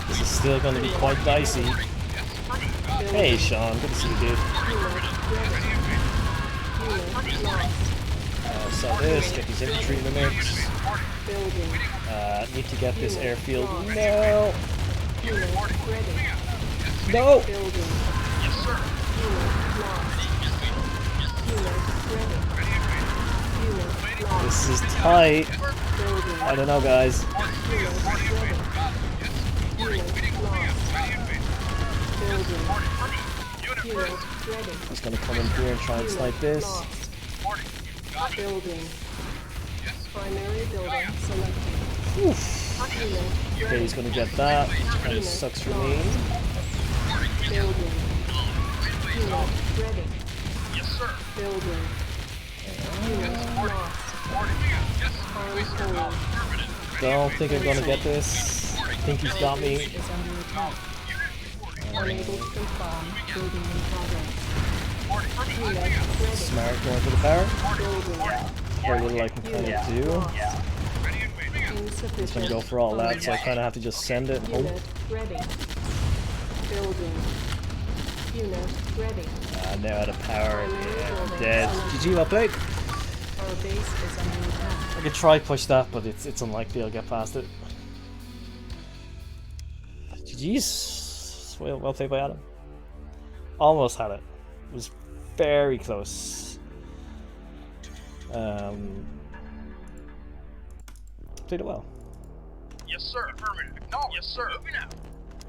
S1: this is still going to be quite dicey. Hey Sean, good to see you, dude. So this, get these infantry in the mix. Need to get this airfield. No! No! This is tight. I don't know, guys. He's gonna come in here and try and snipe this.
S2: Building. Primary building selected.
S1: Oof. Okay, he's gonna get that. Kind of sucks for me.
S2: Building. Unit ready. Building. Unit lost. On hold.
S1: Don't think I'm gonna get this. I think he's got me.
S2: Is under attack. Unable to confirm. Building in progress. Unit ready.
S1: Smart going for the power.
S2: Building.
S1: Very little I can kind of do. He's gonna
S2: Insufficient.
S1: go for all that, so I kind of have to just send it and hope.
S2: Unit ready. Building. Unit ready.
S1: Now out of power. Yeah, I'm dead. GG, well played.
S2: Our base is under attack.
S1: I could try push that, but it's unlikely I'll get past it. GG's. Well played by Adam. Almost had it. It was very close. Played it well.
S3: Yes, sir. Affirmative. Acknowledged. Yes, sir. Moving out.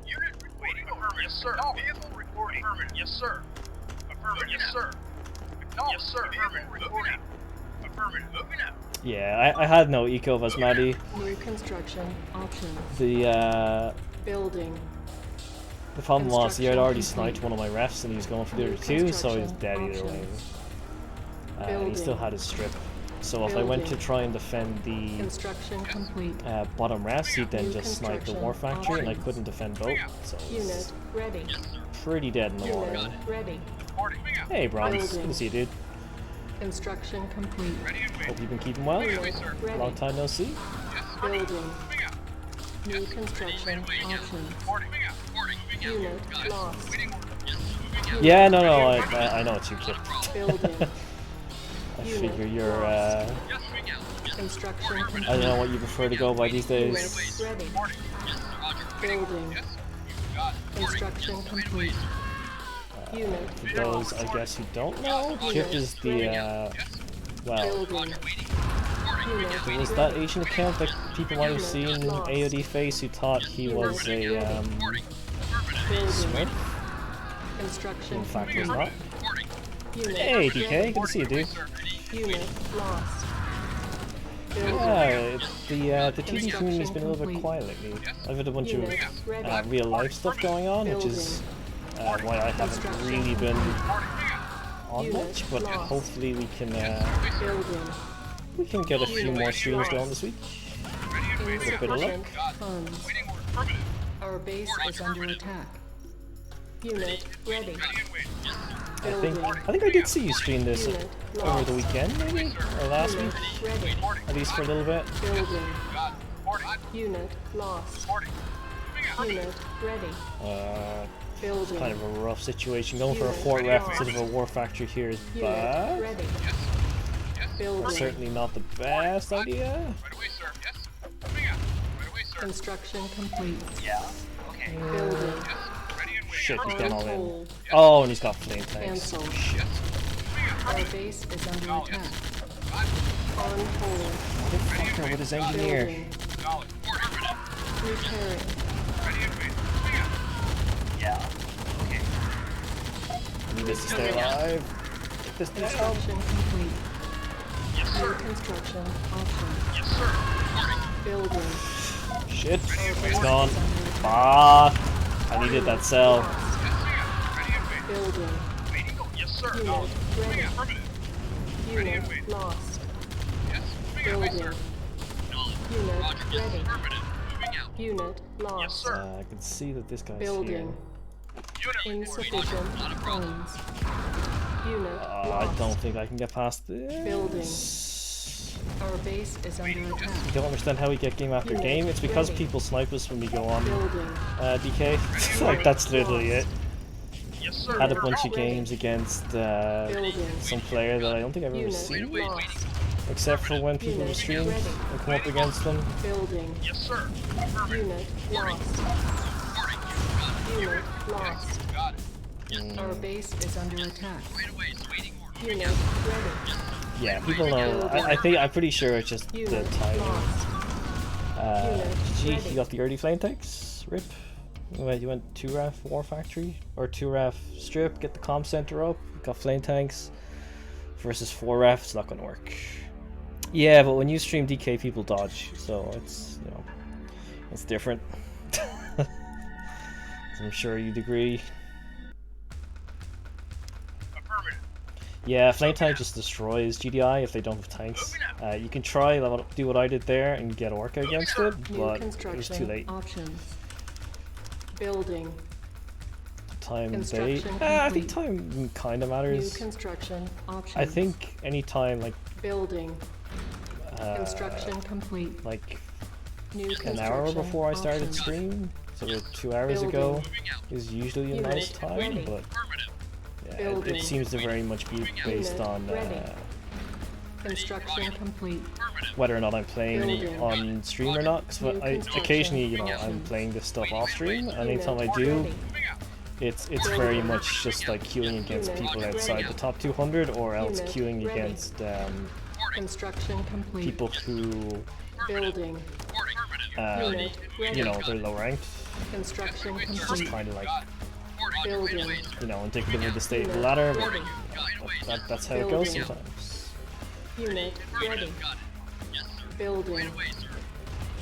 S3: Unit waiting. Affirmative. Yes, sir. Vehicle reporting. Affirmative. Yes, sir. Affirmative. Yes, sir. Acknowledged. Yes, sir. Affirmative. Moving out. Affirmative. Moving out.
S1: Yeah, I had no eco Vasmati.
S2: New construction options.
S1: The
S2: Building.
S1: problem was he had already sniped one of my refs and he was going for the other two, so he was dead either way. He still had his strip. So if I went to try and defend the
S2: Construction complete.
S1: bottom refs, he'd then just snipe the war factory and I couldn't defend both. So it
S2: Unit
S1: was
S2: ready.
S1: pretty dead in the water.
S2: Unit ready.
S1: Hey Bronze, good to see you, dude.
S2: Construction complete.
S1: Hope you've been keeping well.
S2: Unit ready.
S1: Long time no see.
S2: Building. New construction options. Unit lost.
S1: Yeah, no, I know what you kid.
S2: Building.
S1: I figure you're,
S2: Construction complete.
S1: I don't know what you prefer to go by these days.
S2: Unit ready. Building. Construction complete. Unit
S1: For those, I guess, who don't know, Chip is the, well,
S2: building.
S1: there was that Asian account that people might have seen AOD face who thought he was a, Smith.
S2: Construction
S1: In fact, he's
S2: complete.
S1: not.
S2: Unit
S1: Hey, DK,
S2: ready.
S1: good to see you, dude.
S2: Unit lost. Building.
S1: Yeah, the TD community's been a little bit quiet lately. I've had a bunch of
S2: Unit ready.
S1: real life stuff going on, which is why I haven't really been on much, but hopefully we can
S2: Building.
S1: get a few more streams going this week. With a bit of luck.
S2: Insufficient funds. Our base is under attack. Unit ready.
S1: I think I did see you stream this over the weekend, maybe, or last week,
S2: Ready.
S1: at least for a little bit.
S2: Building. Unit lost. Unit ready. Building.
S1: Kind of a rough situation. Going for a fort ref instead of a war factory here is
S2: Unit
S1: bad.
S2: ready. Building.
S1: Certainly not the best idea.
S3: Right away, sir. Yes. Moving out. Right away, sir.
S2: Construction complete.
S3: Yeah. Okay.
S2: Building.
S3: Ready and waiting.
S1: Shit, he's
S2: On
S1: gone all in.
S2: hold.
S1: Oh, and he's got flame tanks.
S2: Cancel.
S3: Shit.
S2: Our base is under attack. On hold.
S1: Motherfucker with his engineer.
S2: Building.
S3: Solid. Affirmative.
S2: Repairing.
S3: Ready and waiting. Yeah. Okay.
S1: I need this to stay alive. Get this thing out.
S2: Construction complete.
S3: Yes,
S2: New
S3: sir.
S2: construction options.
S3: Yes, sir.
S2: Building.
S1: Shit.
S2: Our
S1: He's
S2: base
S1: gone.
S2: is under attack.
S1: Fuck. I needed that cell.
S2: Lost.
S3: Ready and waiting.
S2: Building.
S3: Waiting. Yes, sir.
S2: Unit ready.
S3: Affirmative. Ready and
S2: Unit
S3: waiting.
S2: lost.
S3: Yes.
S2: Building.
S3: Unit
S2: Unit
S3: Yes,
S2: ready.
S3: affirmative. Moving out.
S2: Unit
S3: Yes,
S2: lost.
S3: sir.
S1: I can see that this guy's
S2: Building.
S1: here.
S3: Unit
S2: Insufficient funds. Unit
S1: I
S2: lost.
S1: don't think I can get past this.
S2: Building. Our base is under attack.
S1: I don't understand how we get game after
S2: Unit
S1: game. It's because
S2: ready.
S1: people snipe us when we go on
S2: Building.
S1: DK. Like, that's literally it.
S3: Yes, sir.
S1: Had a bunch of
S2: Ready.
S1: games against
S2: Building.
S1: some player that I don't think I've ever
S2: Unit
S1: seen,
S2: lost.
S1: except for when people
S2: Unit
S1: stream
S2: ready.
S1: and come up against them.
S2: Building.
S3: Yes, sir. Affirmative.
S2: Unit lost. Unit lost.
S3: Got it.
S2: Our base is under attack.
S3: Right away. Waiting order.
S2: Unit ready.
S1: Yeah, people know. I'm pretty sure it's just the
S2: Unit
S1: timing.
S2: lost.
S1: GG,
S2: ready.
S1: you got the early flame tanks. Rip. You went 2RAF War Factory or 2RAF Strip. Get the comm center up. Got flame tanks versus 4RAF. It's not gonna work. Yeah, but when you stream DK, people dodge, so it's it's different. I'm sure you'd agree.
S3: Affirmative.
S1: Yeah, flame tank just destroys GDI if they don't have tanks. You can try do what I did there and get Orca against it,
S2: New
S1: but it was
S2: construction
S1: too late.
S2: options. Building.
S1: Time day.
S2: Construction
S1: I think
S2: complete.
S1: time kind of
S2: New
S1: matters.
S2: construction options.
S1: I think any time
S2: Building. Construction complete.
S1: like
S2: New
S1: an
S2: construction
S1: hour before I started
S2: options.
S1: stream, so 2 hours ago
S2: Building.
S1: is usually a
S2: Unit
S1: nice time,
S2: ready.
S1: but
S3: Affirmative.
S1: yeah,
S2: Building.
S1: it seems to very much be based
S2: Unit
S1: on
S2: ready. Construction complete.
S1: whether or not I'm playing
S2: Building.
S1: on stream or not. Because
S2: New construction
S1: occasionally, I'm
S2: options.
S1: playing this stuff off stream, and
S2: Unit
S1: anytime I do,
S2: ready.
S1: it's very much just like queuing against
S2: Unit
S1: people
S2: ready.
S1: outside the top 200, or else
S2: Unit
S1: queuing
S2: ready.
S1: against
S2: Construction complete.
S1: people who
S2: Building. Unit ready.
S1: you know, they're low ranked,
S2: Construction
S1: just
S2: complete.
S1: kind of like,
S2: Building.
S1: you know, indicative of the state of the
S2: Unit
S1: ladder, but
S2: ready.
S1: that's how it goes
S2: Building.
S1: sometimes.
S2: Unit ready. Building.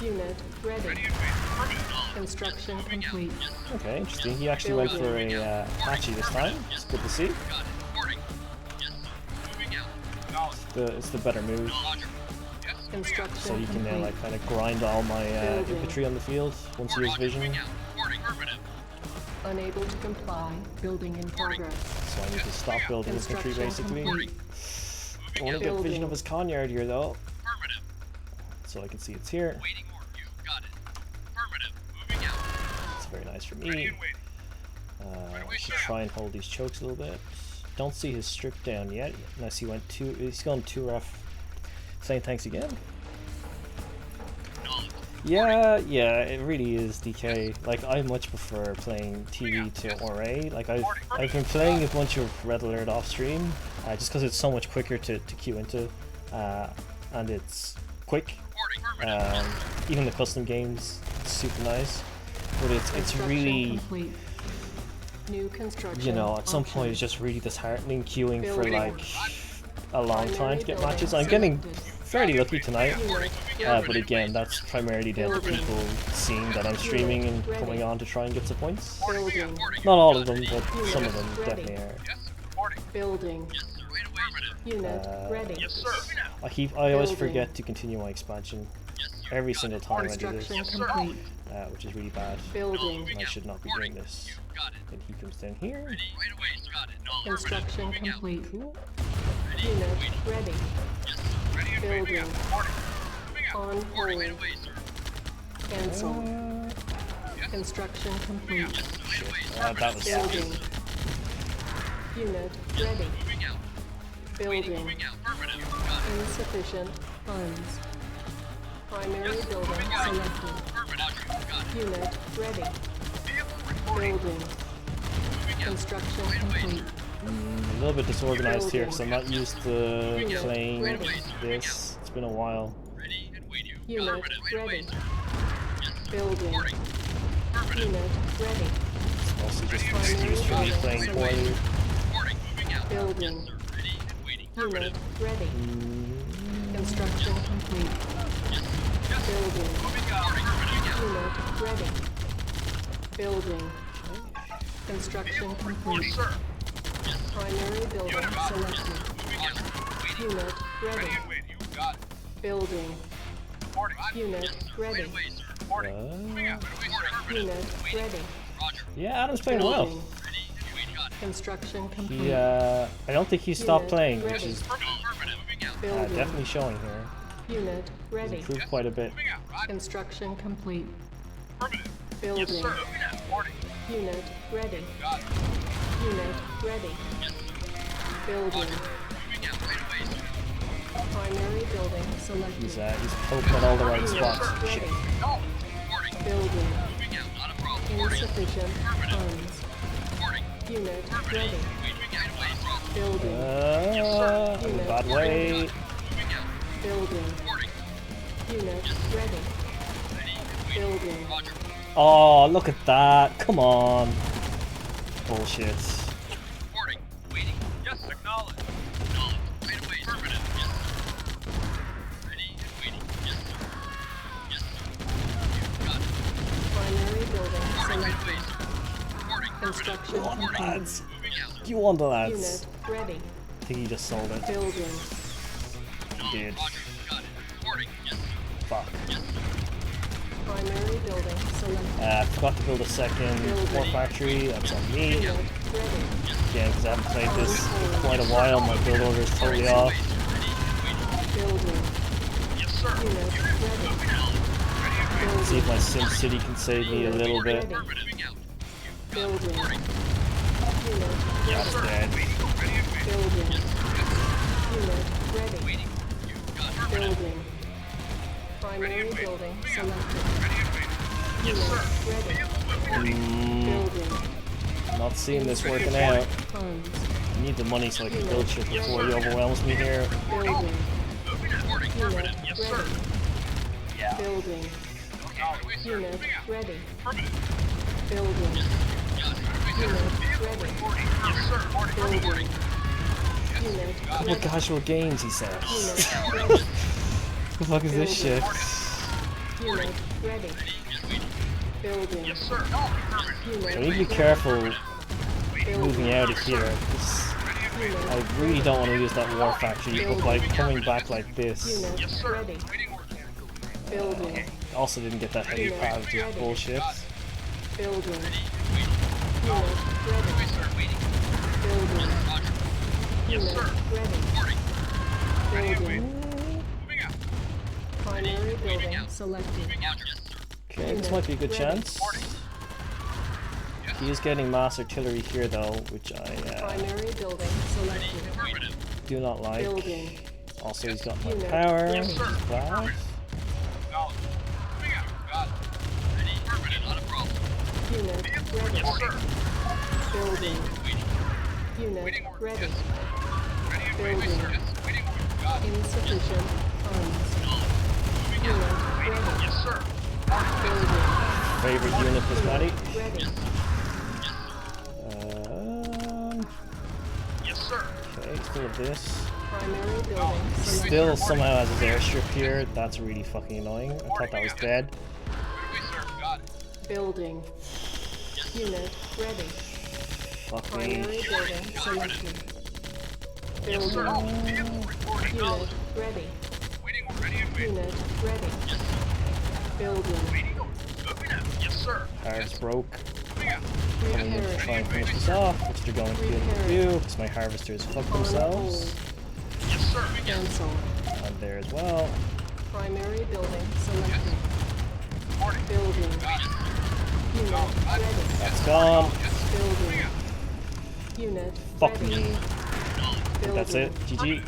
S2: Unit ready. Construction complete.
S1: Okay, interesting. He actually went for a Apache this time. It's good to see. It's the better move,
S2: Construction
S1: so you can
S2: complete.
S1: like kind of grind all my
S2: Building.
S1: infantry on the field once he has vision.
S2: Unable to comply. Building in progress.
S1: So I need to stop building infantry
S2: Construction
S1: basically.
S2: complete.
S1: I want to get vision
S2: Building.
S1: of his connyard here though, so I can see it's here.
S3: Waiting order. You got it. Affirmative. Moving out.
S1: It's very nice for
S3: Ready
S1: me.
S3: and waiting.
S1: I should try and hold these chokes a little bit. Don't see his strip down yet, unless he went he's gone 2RAF flame tanks again. Yeah, it really is DK. Like, I much prefer playing TV to RA. Like, I've been playing a bunch of Red Alert off stream, just because it's so much quicker to queue into, and it's quick. Even the custom games, it's super nice, but it's
S2: Construction
S1: really,
S2: complete. New construction.
S1: you know, at some
S2: options.
S1: point it's just really disheartening queuing for
S2: Building.
S1: like a long time to get
S2: Primary
S1: matches.
S2: building
S1: I'm getting
S2: selected.
S1: fairly lucky tonight.
S2: Unit
S1: But again, that's primarily down to
S2: Building.
S1: people seeing that I'm streaming and
S2: Ready.
S1: coming on to try and get some points.
S2: Building.
S1: Not all of them, but some of them
S2: Ready.
S1: definitely are.
S3: Yes, reporting.
S2: Building.
S3: Right away.
S2: Unit ready.
S3: Yes, sir.
S1: I always
S2: Building.
S1: forget to continue my expansion every single time I do this,
S2: Construction complete.
S1: which is really bad.
S2: Building.
S1: I should not be doing this.
S3: Got it.
S1: Then he comes down here.
S3: Right away. Got it.
S2: Construction complete.
S1: Cool.
S2: Unit ready.
S3: Ready and waiting.
S2: Building.
S3: Reporting. Moving out.
S2: On
S3: Reporting. Right
S2: hold.
S3: away, sir.
S2: Cancel. Construction complete.
S1: That was
S2: Building. Unit ready.
S3: Moving out.
S2: Building.
S3: Moving out. Affirmative. Got it.
S2: Insufficient funds. Primary building selected. Unit ready. Building. Construction complete.
S1: A little bit disorganized here because I'm not used to playing this. It's been a while.
S2: Unit ready. Building. Unit ready.
S1: It's mostly just an excuse for me playing poorly.
S2: Building. Unit ready. Construction complete. Building. Unit ready. Building. Construction complete. Primary building selected. Unit ready. Building. Unit ready. Unit ready.
S1: Yeah, Adam's playing well.
S2: Building. Construction complete.
S1: He, I don't think he stopped
S2: Unit
S1: playing,
S2: ready.
S1: which is
S2: Building.
S1: definitely showing here.
S2: Unit
S1: He's
S2: ready.
S1: improved quite a bit.
S2: Construction complete. Building. Unit ready. Unit ready. Building. Primary building selected.
S1: He's poking at all the right spots. Shit.
S2: Ready. Building. Insufficient funds. Unit ready. Building.
S1: In a bad way.
S2: Building. Unit ready. Building.
S1: Oh, look at that. Come on. Bullshit.
S3: Yes, acknowledge.
S2: Primary building selected. Construction
S1: You won the
S2: complete.
S1: lads. You won the lads.
S2: Unit ready.
S1: I think he just sold it.
S2: Building.
S1: He did. Fuck.
S2: Primary building selected.
S1: I forgot to build a second war factory. That's on me.
S2: Unit ready.
S1: Again, because I haven't played this in quite a while. My build order is totally off.
S2: Building. Unit ready.
S1: See if my Sim City can save me a little bit.
S2: Ready. Building. Unit
S1: That's dead.
S2: building. Unit ready. Building. Primary building selected. Unit ready. Building.
S1: Not seeing this working out.
S2: Funds.
S1: I need the money so I can build shit before he overwhelms me here.
S2: Building. Unit ready. Building. Unit ready. Building. Unit ready. Building. Unit
S1: Couple
S2: ready.
S1: casual games, he says.
S2: Unit ready.
S1: The fuck is this shit?
S2: Unit ready. Building. Unit
S1: I need to be careful
S2: Building.
S1: moving out of here. 'Cause I
S2: Unit
S1: really don't want to use that war factory, but like coming back like this.
S2: Unit ready. Building.
S1: Also didn't get that heavy pad, which is bullshit.
S2: Building. Unit ready. Building. Unit ready. Building. Primary building selected.
S1: Okay, this might be a good chance. He is getting mass artillery here though, which I
S2: Primary building selected.
S1: do not like.
S2: Building.
S1: Also, he's got more
S2: Unit
S1: power.
S2: ready.
S1: Which is bad.
S2: Unit ready. Building. Unit ready. Building. Insufficient funds. Unit ready. Building.
S1: Favorite unit is Maddie.
S2: Ready.
S1: Okay, still have this.
S2: Primary building selected.
S1: Still somehow has his airstrip here. That's really fucking annoying. I thought that was dead.
S2: Building. Unit ready.
S1: Fuck
S2: Primary
S1: me.
S2: building selected. Building. Unit ready. Unit ready. Building.
S1: Cars broke. Coming in to try and finish this
S2: Repairing.
S1: off, which they're going to be able to do because my harvesters fucked themselves.
S2: Cancel.
S1: And there as well.
S2: Primary building selected. Building. Unit ready.
S1: That's gone.
S2: Building. Unit
S1: Fuck
S2: ready.
S1: me.
S2: Building.
S1: That's it. GG.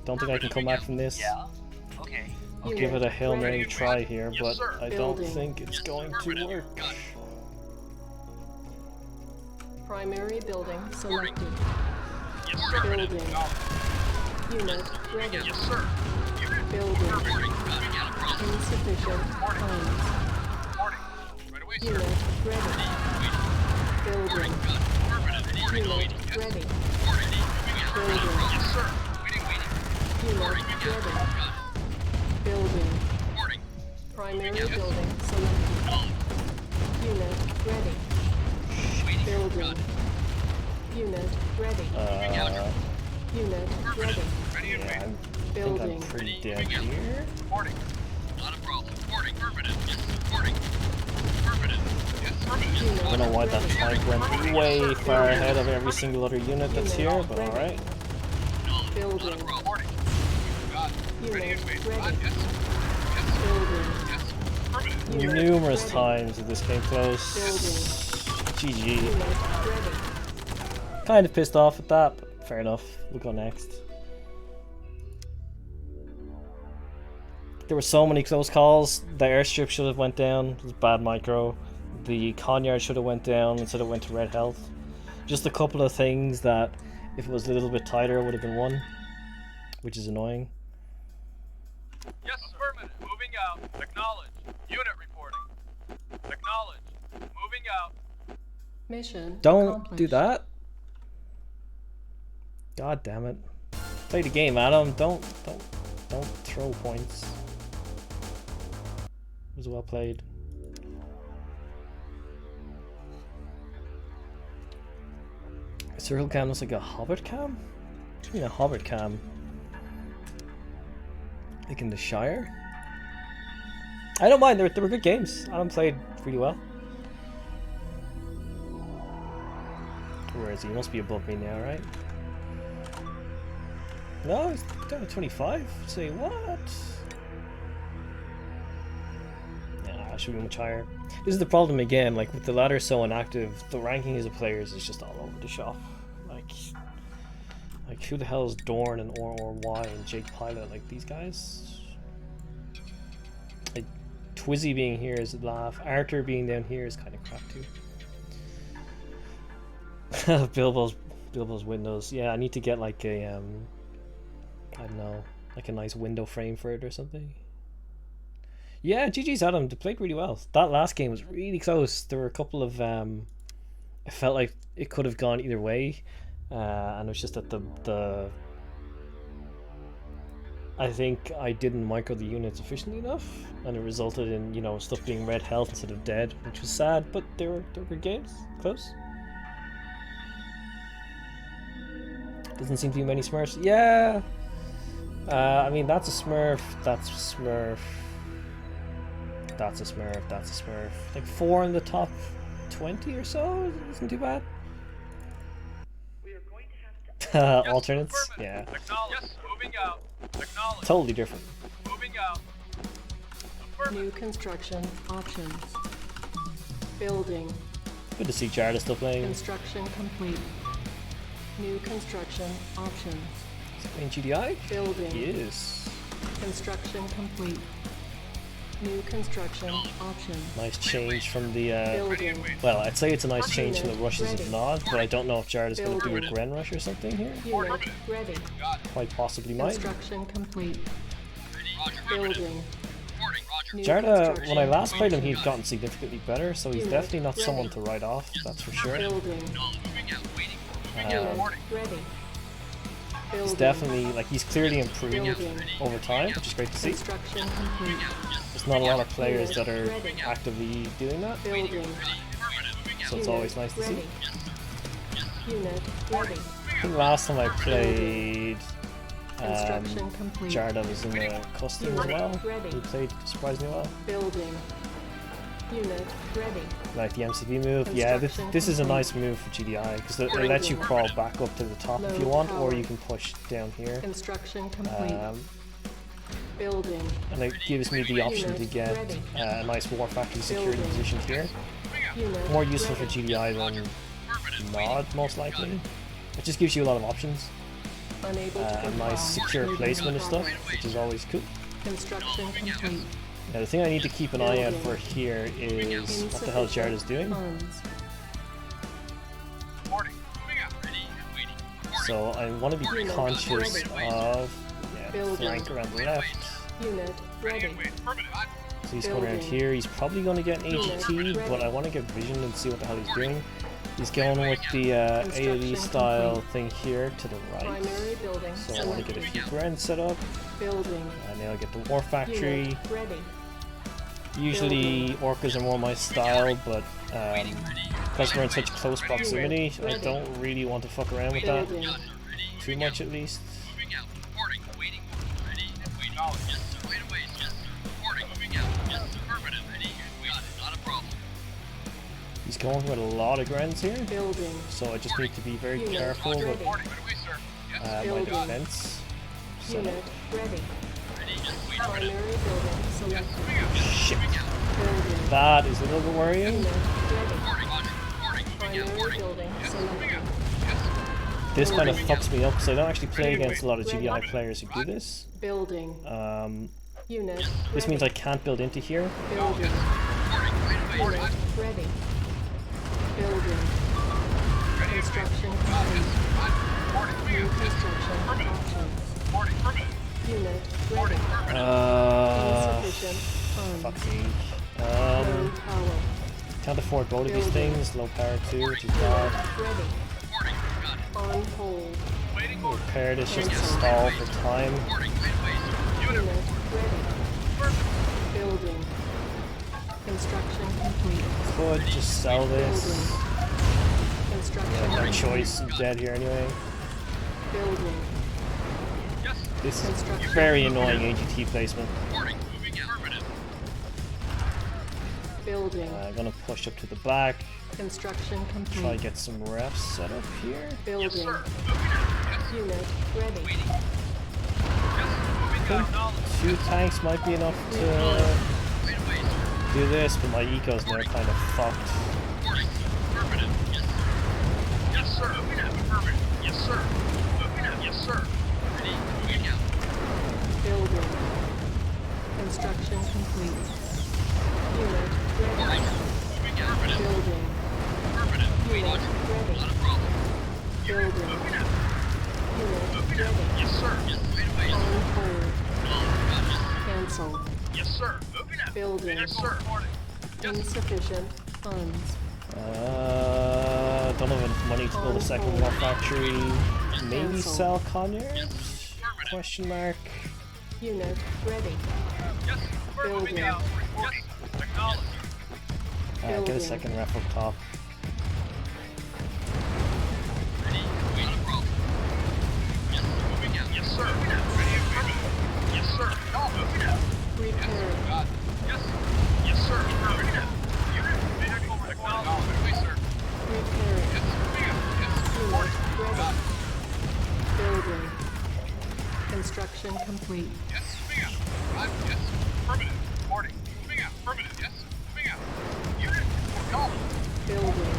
S1: Don't think I can come back from this.
S4: Yeah. Okay.
S1: I'll give it a Hail Mary try here,
S3: Yes,
S1: but
S3: sir.
S1: I don't think it's going to work.
S2: Primary building selected.
S3: Yes, sir.
S2: Building. Unit ready.
S3: Yes, sir.
S2: Building.
S3: Reporting.
S2: Insufficient funds.
S3: Reporting. Right away, sir.
S2: Unit ready. Building. Unit ready. Building.
S3: Yes, sir.
S2: Unit ready. Building. Primary building selected. Unit ready. Building. Unit ready. Unit ready.
S1: Yeah, I think I'm
S2: Building.
S1: pretty dead here.
S3: Reporting. Not a problem. Reporting. Affirmative. Yes. Reporting. Affirmative. Yes. Affirmative.
S1: I don't know why that tank went way far ahead of every single other unit that's here, but alright.
S2: Building.
S3: Reporting. Got it.
S2: Unit ready.
S3: Yes.
S2: Building.
S3: Yes. Affirmative.
S1: Numerous times that this came close.
S2: Building.
S1: GG.
S2: Unit ready.
S1: Kind of pissed off at that, but fair enough. We'll go next. There were so many close calls. The airstrip should have went down. It was bad micro. The Conyard should have went down instead of went to red health. Just a couple of things that, if it was a little bit tighter, would have been won, which is annoying.
S3: Yes. Affirmative. Moving out. Acknowledge. Unit reporting. Acknowledge. Moving out.
S2: Mission
S1: Don't
S2: accomplished.
S1: do that. God damn it. Play the game, Adam. Don't throw points. It was well played. Circle cam looks like a hobbit cam? What do you mean a hobbit cam? Like in the Shire? I don't mind, they were good games. Adam played really well. Where is he? He must be above me now, right? No, he's down to 25. Say what? Yeah, I should be much higher. This is the problem again, like with the ladder so inactive, the ranking as a players is just all over the shop. Like who the hell is Dorn and or Y and Jake Pilot? Like these guys? Like Twizzy being here is a laugh. Arthur being down here is kind of crap too. Bilbo's windows. Yeah, I need to get like a I don't know, like a nice window frame for it or something. Yeah, GG's Adam. They played really well. That last game was really close. There were a couple of I felt like it could have gone either way, and it was just that the I think I didn't micro the units efficiently enough, and it resulted in, you know, stuff being red health instead of dead, which was sad. But they were good games, close. Doesn't seem to be many Smurfs. Yeah. I mean, that's a Smurf. That's a Smurf. That's a Smurf. That's a Smurf. Like 4 in the top 20 or so isn't too bad. Alternates? Yeah.
S3: Yes. Moving out. Acknowledge.
S1: Totally different.
S3: Moving out.
S2: New construction options. Building.
S1: Good to see Jarda still playing.
S2: Construction complete. New construction options.
S1: Is he playing GDI?
S2: Building.
S1: He is.
S2: Construction complete. New construction options.
S1: Nice change from the
S2: Building.
S1: well, I'd say it's a nice change from the
S2: Unit
S1: rushes
S2: ready.
S1: of Nod, but I don't know if Jarda's going to do a
S2: Building.
S1: Gren rush or something here.
S2: Unit ready.
S1: Quite possibly might.
S2: Construction complete. Building. New
S1: Jarda,
S2: construction
S1: when I last played him, he'd
S2: options.
S1: gotten significantly better, so he's
S2: Unit
S1: definitely not
S2: ready.
S1: someone to write off, that's for sure.
S2: Building.
S1: Um,
S2: Ready.
S1: he's
S2: Building.
S1: definitely, like, he's clearly improved
S2: Building.
S1: over time, which is great to see.
S2: Construction complete.
S1: There's not a lot of players that are
S2: Ready.
S1: actively doing that,
S2: Building.
S1: so it's always nice to see.
S2: Ready. Unit ready.
S1: I think last time I played
S2: Construction complete.
S1: Jarda was in the custom as well.
S2: Ready.
S1: He played surprisingly well.
S2: Building. Unit ready.
S1: Like the MCV move, yeah, this is a
S2: Construction
S1: nice move for GDI because it lets you crawl back up to the top if you
S2: Low
S1: want, or
S2: power.
S1: you can push down here.
S2: Construction complete.
S1: Um,
S2: Building.
S1: and it gives me the option to
S2: Unit
S1: get
S2: ready.
S1: a nice war factory security
S2: Building.
S1: position here.
S2: Unit
S1: More useful for
S2: ready.
S1: GDI than Nod, most likely. It just gives you a lot of options.
S2: Unable to
S1: A
S2: comply.
S1: nice secure
S2: Moving
S1: placement of stuff,
S2: progress.
S1: which is always cool.
S2: Construction complete.
S1: Now the thing I need to keep an eye out for here is what the hell Jarda's doing.
S2: Funds.
S3: Reporting. Moving out. Ready and waiting.
S1: So I want to be conscious of flank around the left.
S2: Unit
S3: Ready
S2: ready.
S3: and waiting. Affirmative.
S1: So he's going around here. He's probably going to get an AGT, but I want to get vision and see what the hell he's doing. He's going with the AoE style thing here to the right.
S2: Primary building.
S1: So I want to get a few grounds set up.
S2: Building.
S1: And then I'll get the War Factory.
S2: Unit ready.
S1: Usually orcas are more my style, but because we're in such close proximity, I don't really want to fuck around with that
S2: Building.
S1: too much at least.
S3: Moving out. Reporting. Waiting. Ready and waiting. Yes, sir. Right away. Yes, sir. Reporting. Moving out. Yes, sir. Affirmative. Ready and waiting. Not a problem.
S1: He's going with a lot of grounds here,
S2: Building.
S1: so I just need to be very
S2: Unit
S1: careful with
S3: Reporting. Right away, sir. Yes,
S1: my
S2: Building.
S1: defense. So,
S2: Unit ready.
S3: ready. Yes, wait.
S2: Primary building
S3: Yes,
S2: selected.
S3: moving out.
S1: shit.
S3: Moving out.
S2: Building.
S1: That is a little bit worrying.
S2: Unit ready.
S3: Reporting. Roger. Reporting. Moving out.
S2: Primary
S3: Reporting.
S2: building
S3: Yes, moving
S2: selected.
S3: out. Yes.
S1: This kind of fucks me up because I don't actually play against a lot of GDI players who do this.
S2: Building. Unit
S1: This means I can't build into here.
S2: building.
S3: Reporting. Right away.
S2: Unit ready. Building. Construction complete.
S3: Reporting. Moving
S2: New
S3: out. Yes,
S2: construction options.
S3: reporting. Affirmative.
S2: Unit ready. Insufficient funds.
S1: Fuck me.
S2: Low power.
S1: Can't afford both of these things. Low power too, which is bad.
S2: Ready.
S3: Reporting. Got it.
S2: On hold.
S3: Waiting order.
S1: Repair this just to stall for time.
S3: Reporting. Right away, sir. Unit.
S2: Unit ready.
S3: Affirmative.
S2: Building. Construction complete.
S1: Could just sell this.
S2: Building. Construction
S1: No
S2: complete.
S1: choice. I'm dead here anyway.
S2: Building.
S3: Yes.
S1: This is very annoying AGT placement.
S3: Reporting. Moving out. Affirmative.
S2: Building.
S1: I'm gonna push up to the back.
S2: Construction
S1: Try to
S2: complete.
S1: get some refs set up here.
S3: Yes,
S2: Building.
S3: sir. Moving out. Yes.
S2: Unit ready.
S3: Waiting. Yes. Moving out. Acknowledged.
S1: 2 tanks might be enough to
S3: Right away, sir.
S1: do this, but my ecos now kind of fucked.
S3: Reporting. Affirmative. Yes, sir. Yes, sir. Moving out. Affirmative. Yes, sir. Moving out. Yes, sir. Ready. Moving out.
S2: Building. Construction complete. Unit ready.
S3: Moving out. Affirmative.
S2: Building.
S3: Affirmative.
S2: Unit
S3: Not
S2: ready.
S3: a problem.
S2: Building.
S3: Moving out.
S2: Unit
S3: Moving out.
S2: ready.
S3: Yes, sir. Yes, right away,
S2: On
S3: sir.
S2: hold.
S3: Got
S2: Cancel.
S3: it. Yes, sir. Moving out.
S2: Building.
S3: Yes, sir. Reporting. Yes,
S2: Insufficient funds.
S1: Don't have enough money to build a second war factory. Maybe
S2: Cancel.
S1: sell Conyers? Question mark.
S2: Unit ready.
S3: yes. We're moving
S2: Building.
S3: out. Reporting. Acknowledged.
S1: Get a
S2: Building.
S1: second ref up top.
S3: Ready. Not a problem. Yes, moving out. Yes, sir. Moving out. Ready and ready. Yes, sir. No, moving out.
S2: Repair.
S3: Got it. Yes. Yes, sir. Moving out. Unit. Vehicle reporting. Moving away, sir.
S2: Repair.
S3: Yes, moving out. Yes.
S2: Unit
S3: Reporting. Got
S2: ready.
S3: it.
S2: Building. Construction complete.
S3: Yes, moving out. Right. Yes. Affirmative. Reporting. Moving out. Affirmative. Yes. Moving out. Unit. Acknowledged.
S2: Building.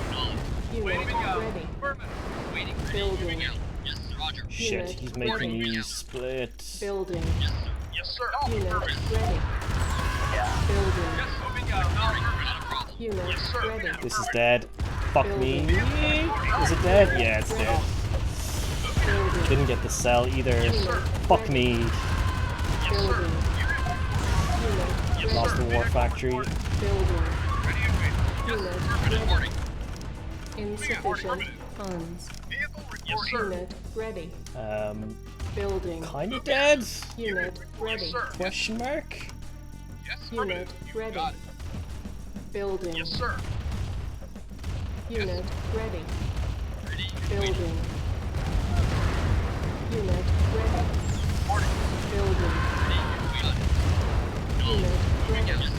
S3: Acknowledged.
S2: Unit
S3: Waiting out.
S2: ready.
S3: Affirmative. Waiting. Ready.
S2: Building.
S3: Moving out. Yes, sir. Roger.
S1: Shit,
S2: Unit
S1: he's making
S2: ready.
S1: these split.
S2: Building.
S3: Yes, sir. Yes, sir.
S2: Unit
S3: Affirmative.
S2: ready. Building.
S3: Yes, moving out. Not a problem.
S2: Unit
S3: Yes, sir.
S2: ready.
S1: This is dead. Fuck me. Is it dead? Yeah, it's dead.
S2: Building.
S1: Didn't get the cell either. Fuck me.
S2: Building. Unit
S1: Lost the
S2: ready.
S1: war factory.
S2: Building.
S3: Ready and waiting. Yes,
S2: Unit
S3: affirmative.
S2: ready.
S3: Reporting.
S2: Insufficient funds.
S3: Vehicle
S2: Yes,
S3: reporting.
S2: Unit ready. Building.
S1: Kinda dead?
S2: Unit ready.
S3: Yes, sir.
S1: Question mark?
S3: Yes,
S2: Unit
S3: affirmative.
S2: ready.
S3: Got it.
S2: Building.
S3: Yes, sir.
S2: Unit ready.
S3: Ready.
S2: Building. Unit ready.
S3: Reporting.
S2: Building.
S3: Ready. Got it.
S2: Unit ready.
S3: Yes, sir.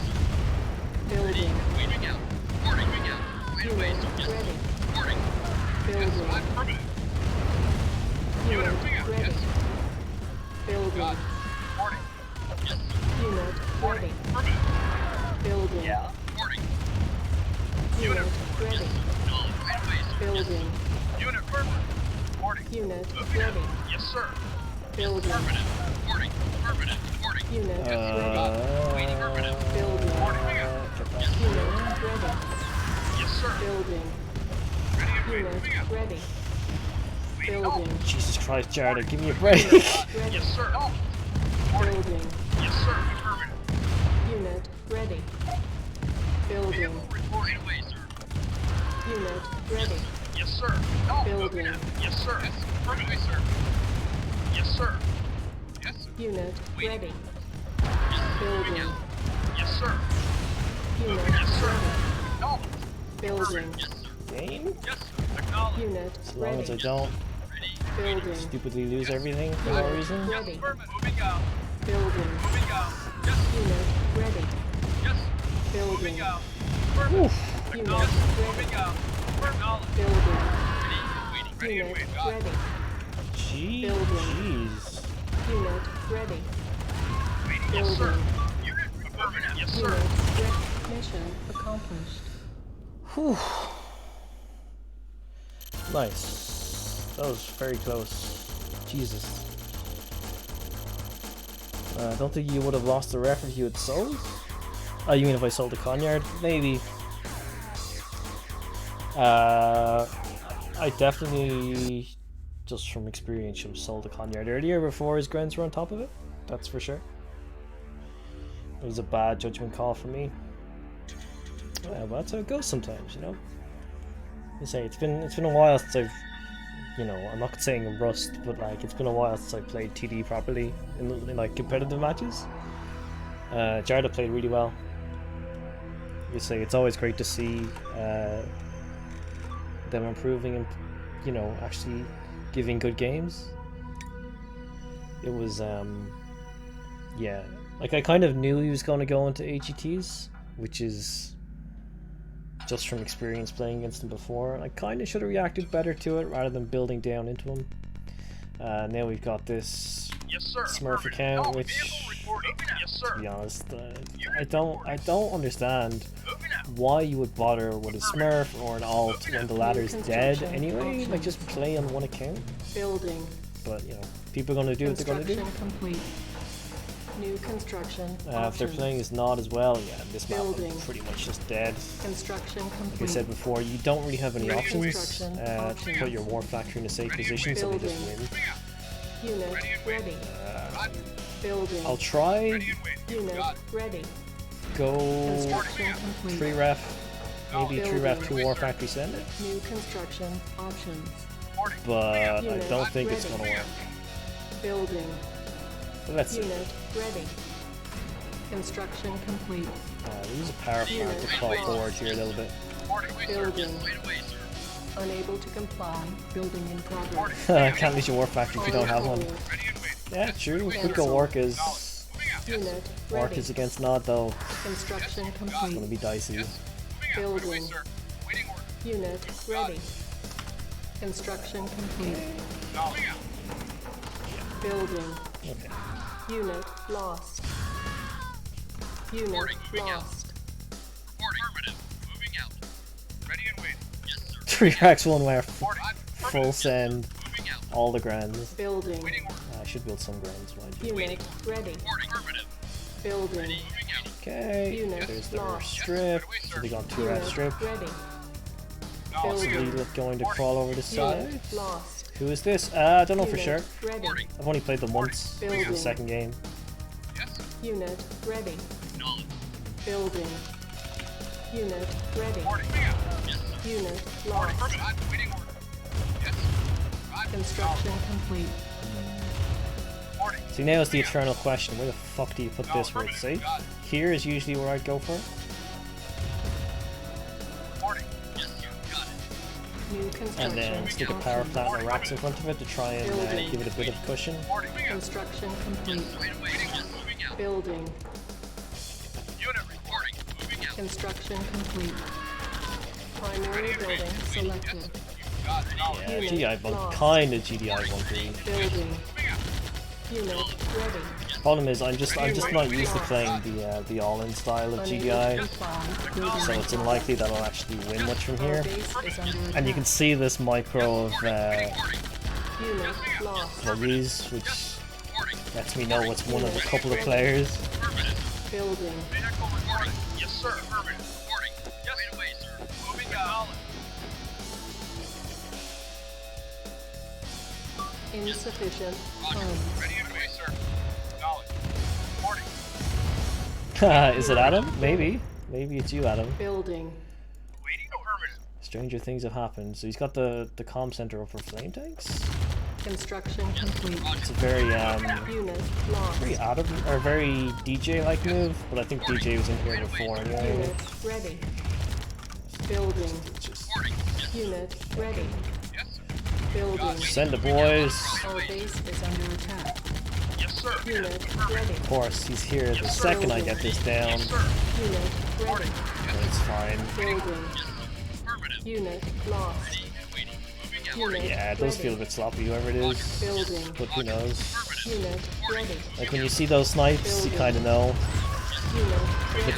S2: Building.
S3: Waiting out. Reporting. Moving out. Right away,
S2: Unit
S3: sir. Yes,
S2: ready.
S3: reporting. Yes,
S2: Building.
S3: affirmative.
S2: Unit
S3: moving out.
S2: ready.
S3: Yes.
S2: Building.
S3: Got it. Reporting. Yes, sir.
S2: Unit ready.
S3: Affirmative.
S2: Building.
S3: Reporting.
S2: Unit ready.
S3: Acknowledged. Right away, sir.
S2: Building.
S3: Unit affirmative. Reporting.
S2: Unit
S3: Moving out.
S2: ready.
S3: Yes, sir.
S2: Building.
S3: Affirmative. Reporting. Affirmative. Reporting.
S2: Unit ready.
S3: Waiting. Affirmative.
S2: Building. Unit ready.
S3: Yes, sir.
S2: Building.
S3: Ready and waiting.
S2: Unit
S3: Moving out.
S2: ready.
S3: Waiting.
S2: Building.
S1: Jesus Christ, Jarda, give me a break.
S2: Ready.
S3: Yes, sir. No.
S2: Building.
S3: Yes, sir. Affirmative.
S2: Unit ready. Building.
S3: Vehicle reporting away, sir.
S2: Unit ready.
S3: Yes, sir. No.
S2: Building.
S3: Yes, sir. Yes. Affirmative, sir. Yes, sir. Yes, sir.
S2: Unit
S3: Waiting.
S2: ready.
S3: Yes, sir.
S2: Building.
S3: Yes, sir.
S2: Unit
S3: Yes, sir.
S2: ready.
S3: No.
S2: Building.
S3: Yes, sir.
S1: Game?
S3: Yes, sir. Acknowledge.
S2: Unit
S1: As long as I
S2: ready.
S1: don't
S3: Ready.
S2: Building.
S1: stupidly lose everything for no reason.
S2: Ready.
S3: Affirmative. Moving out.
S2: Building.
S3: Moving out. Yes,
S2: Unit ready.
S3: yes.
S2: Building.
S3: Moving out. Affirmative.
S1: Oof.
S2: Unit
S3: Acknowledge.
S2: ready.
S3: Moving out. Acknowledge.
S2: Building.
S3: Ready. Waiting. Ready and
S2: Unit
S3: waiting. Got it.
S2: ready.
S1: Jeez.
S2: Unit ready.
S3: Waiting. Yes, sir.
S2: Building.
S3: Unit. Affirmative. Yes, sir.
S2: Unit ready. Mission accomplished.
S1: Whew. Nice. That was very close. Jesus. I don't think you would have lost the ref if you had sold. Oh, you mean if I sold the Conyard? Maybe. I definitely, just from experience, should have sold the Conyard earlier before his grounds were on top of it. That's for sure. It was a bad judgment call for me. But that's how it goes sometimes, you know. You say it's been a while since I've, you know, I'm not saying rust, but like it's been a while since I played TD properly in like competitive matches. Jarda played really well. You say it's always great to see them improving and, you know, actually giving good games. It was yeah, like I kind of knew he was going to go into AGTs, which is just from experience playing against him before, and I kind of should have reacted better to it rather than building down into him. Now we've got this
S3: Yes, sir.
S1: Smurf
S3: Affirmative.
S1: account,
S3: No,
S1: which,
S3: vehicle reporting. Yes,
S1: to
S3: sir.
S1: be honest, I don't understand
S3: Moving out.
S1: why you would bother with a Smurf or an alt when the ladder's dead anyway. Like, just play on one account.
S2: Building.
S1: But you know, people are gonna do what they're gonna do.
S2: Construction complete. New construction
S1: If they're
S2: options.
S1: playing as not as well, yeah, this map
S2: Building.
S1: is pretty much just dead.
S2: Construction
S1: Like I
S2: complete.
S1: said before, you don't really have any
S2: New
S1: options
S2: construction
S1: to
S2: options.
S1: put your war factory in a safe position, so they just
S2: Building.
S1: win.
S2: Unit ready. Building.
S1: I'll try
S2: Unit ready.
S1: go
S2: Construction complete.
S1: 3 ref, maybe 3 ref 2
S2: Building.
S1: war factory send it,
S2: New construction options.
S1: but I
S2: Unit
S1: don't think it's
S2: ready.
S1: gonna work.
S2: Building.
S1: But let's see.
S2: Unit ready. Construction complete.
S1: We use a power plant to crawl forward here a little bit.
S2: Building. Unable to comply. Building in progress.
S1: Can't use your war factory if you don't have one. Yeah, true. Could go work as
S2: Unit
S1: work
S2: ready.
S1: is against Nod though.
S2: Construction
S1: It's gonna
S2: complete.
S1: be dicey.
S2: Building. Unit ready. Construction complete. Building.
S1: Okay.
S2: Unit lost. Unit lost.
S3: Moving out. Ready and waiting. Yes, sir.
S1: 3 racks 1 wire full send
S3: Moving out.
S1: all the grands.
S2: Building.
S1: I should build some grands, mind you.
S2: Unit ready.
S3: Affirmative.
S2: Building.
S3: Moving out.
S1: Okay,
S2: Unit
S1: there's the
S2: lost.
S1: strip. So they got 2 ref
S2: Unit
S1: strip.
S2: ready.
S1: Possibly
S2: Building.
S1: going to crawl over the side.
S2: Unit lost.
S1: Who is this? I don't know for
S2: Unit
S1: sure.
S2: ready.
S1: I've only played them once. This is the
S2: Building.
S1: second game.
S3: Yes, sir.
S2: Unit ready.
S3: Acknowledge.
S2: Building. Unit ready.
S3: Moving out. Yes, sir.
S2: Unit lost.
S3: Affirmative. Waiting order. Yes, sir.
S2: Construction complete.
S1: See, now is the eternal question. Where the fuck do you put this where it's safe? Here is usually where I'd go for it.
S3: Yes, sir. Got it.
S2: New construction.
S1: And then stick a power plant and racks in front of it to try and
S2: Building.
S1: give it a bit of cushion.
S2: Construction complete.
S3: Waiting. Just moving out.
S2: Building.
S3: Unit reporting. Moving out.
S2: Construction complete. Primary building selected.
S3: Got it.
S1: Yeah,
S2: Unit
S1: GDI bunk,
S2: lost.
S1: kind of GDI bunkery.
S2: Building. Unit ready.
S1: Problem is, I'm just not used to playing the all-in style of GDI,
S2: Building.
S1: so it's unlikely that I'll actually win much from here.
S2: Base is under
S1: And you can see this micro of
S2: Unit lost.
S1: buggies, which Lets me know it's one of a couple of players.
S2: Building.
S3: Vehicle reporting. Yes, sir. Affirmative. Reporting. Yes. Right away, sir. Moving out.
S2: Insufficient
S3: Roger.
S2: funds.
S3: Ready and away, sir. Knowledge. Reporting.
S1: Is it Adam? Maybe. Maybe it's you, Adam.
S2: Building.
S3: Waiting. Affirmative.
S1: Stranger things have happened. So he's got the comm center up for flame tanks.
S2: Construction complete.
S1: It's a very
S2: Unit lost.
S1: very Adam or very DJ like move, but I think DJ was in here before anyway.
S2: Unit ready. Building.
S1: Just
S2: Unit ready.
S3: Yes, sir.
S2: Building.
S1: send the boys.
S2: Our base is under attack.
S3: Yes, sir.
S2: Unit ready.
S1: Of course, he's here the second I get this down.
S3: Yes, sir.
S2: Unit ready.
S1: It's fine.
S2: Building.
S3: Affirmative.
S2: Unit lost.
S3: Ready and waiting. Moving out.
S2: Unit
S1: Yeah, it does feel a bit sloppy, whoever it is.
S2: Building.
S1: But who knows?
S2: Unit ready.
S1: Like when you see those snipes, you kind of know.
S2: Unit
S1: If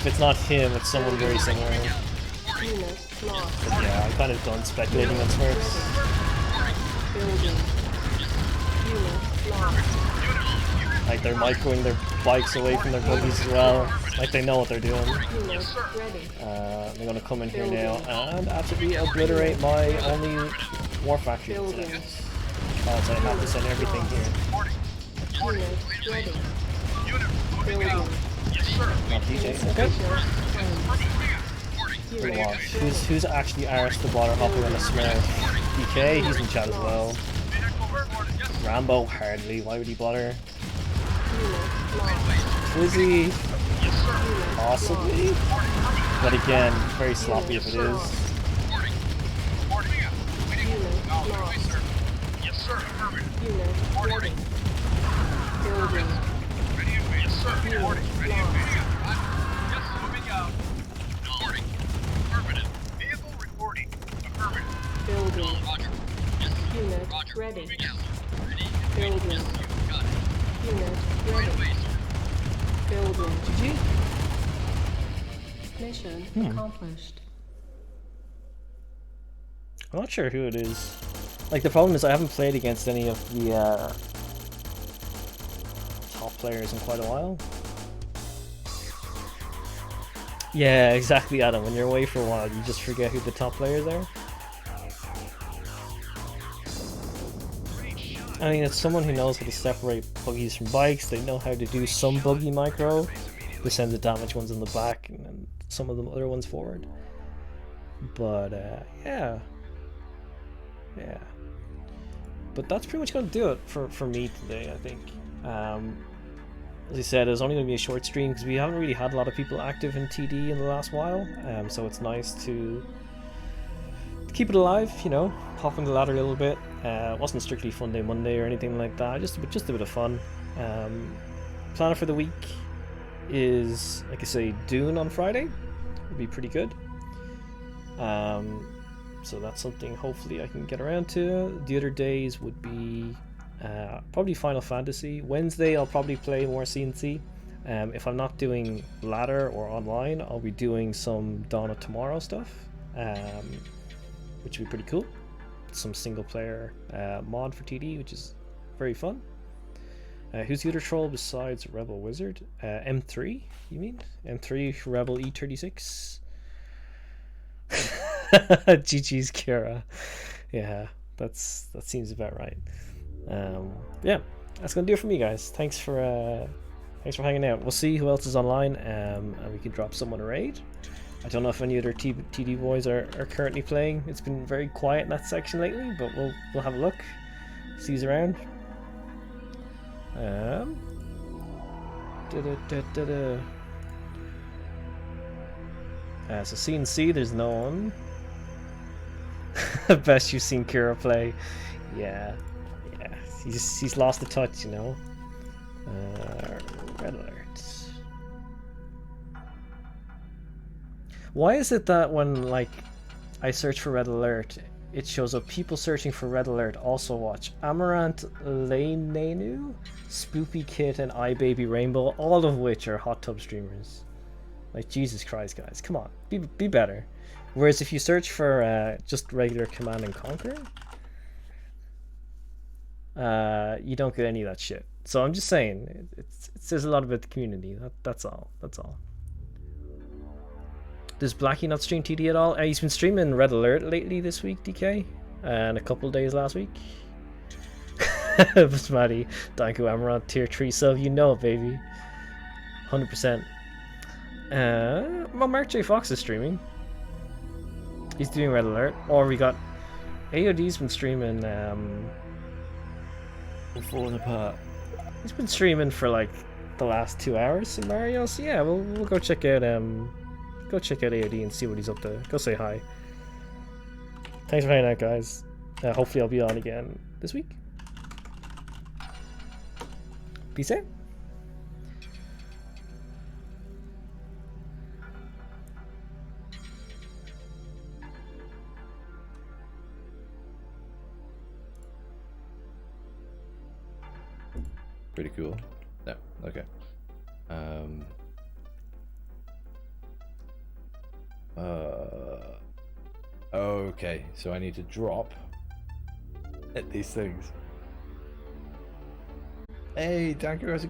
S1: it's not him, it's someone very similar.
S2: Unit lost.
S1: But yeah, I'm kind of done speculating on Smurfs.
S2: Building. Unit lost.
S1: Like they're microing their bikes away from their buggies as well. Like they know what they're doing.
S2: Unit ready.
S1: They're gonna come in here now and actually obliterate my only war factory.
S2: Building.
S1: Oh, so I have to send everything here.
S2: Unit ready.
S3: Unit moving
S2: Building.
S3: out. Yes, sir.
S1: Not DJ. Okay.
S2: Unit
S1: Watch. Who's actually arsed the water hopper on a Smurf? DK, he's in chat as well.
S3: Vehicle reporting. Yes, sir.
S1: Rambo, hardly. Why would he bother?
S2: Unit lost.
S1: Twizzy,
S3: Yes, sir.
S1: possibly. But again, very sloppy if it is.
S3: Reporting. Reporting. Waiting.
S2: Unit
S3: Knowledge. Away,
S2: lost.
S3: sir. Yes, sir. Affirmative.
S2: Unit ready. Building.
S3: Ready and waiting. Yes, sir.
S2: Unit
S3: Reporting. Ready and
S2: lost.
S3: waiting. Yes, moving out. Reporting. Affirmative. Vehicle reporting. Affirmative.
S2: Building.
S3: Roger. Yes,
S2: Unit
S3: Roger.
S2: ready.
S3: Moving out. Ready.
S2: Building.
S3: Got it.
S2: Unit
S3: Right
S2: ready.
S3: away, sir.
S2: Building.
S1: GG.
S2: Mission accomplished.
S1: I'm not sure who it is. Like the problem is I haven't played against any of the top players in quite a while. Yeah, exactly, Adam. When you're away for a while, you just forget who the top players are. I mean, it's someone who knows how to separate buggies from bikes. They know how to do some buggy micro. They send the damaged ones in the back and then some of the other ones forward. But yeah. But that's pretty much going to do it for me today, I think. As I said, it's only going to be a short stream because we haven't really had a lot of people active in TD in the last while. So it's nice to keep it alive, you know, hop on the ladder a little bit. It wasn't strictly Fun Day Monday or anything like that, just a bit of fun. Plan for the week is, like I say, Dune on Friday. Would be pretty good. So that's something hopefully I can get around to. The other days would be probably Final Fantasy. Wednesday I'll probably play more CNC. If I'm not doing ladder or online, I'll be doing some Dawn of Tomorrow stuff, which would be pretty cool. Some single player mod for TD, which is very fun. Who's the other troll besides Rebel Wizard? M3, you mean? M3 Rebel E36? GG's Kira. Yeah, that seems about right. Yeah, that's gonna do it for me, guys. Thanks for hanging out. We'll see who else is online, and we can drop someone a raid. I don't know if any other TD boys are currently playing. It's been very quiet in that section lately, but we'll have a look. See who's around. So CNC, there's no one. Best you've seen Kira play. Yeah. He's lost the touch, you know. Red alert. Why is it that when like I search for Red Alert, it shows up people searching for Red Alert also watch Amaranth Lanenu, Spoopy Kit, and iBaby Rainbow, all of which are hot tub streamers. Like, Jesus Christ, guys, come on, be better. Whereas if you search for just regular Command and Conquer, you don't get any of that shit. So I'm just saying, it says a lot about the community. That's all. That's all. Does Blackie not stream TD at all? He's been streaming Red Alert lately this week, DK, and a couple days last week. Smatty, Danku Amaranth tier 3 sub, you know it, baby. 100%. Well, Mark J. Fox is streaming. He's doing Red Alert. Or we got AOD's been streaming.
S4: We're falling apart.
S1: He's been streaming for like the last 2 hours in Mario. So yeah, we'll go check out AOD and see what he's up to. Go say hi. Thanks for hanging out, guys. Hopefully I'll be on again this week. Peace out.
S4: Pretty cool. No, okay. Okay, so I need to drop at these things. Hey, Danku, how's it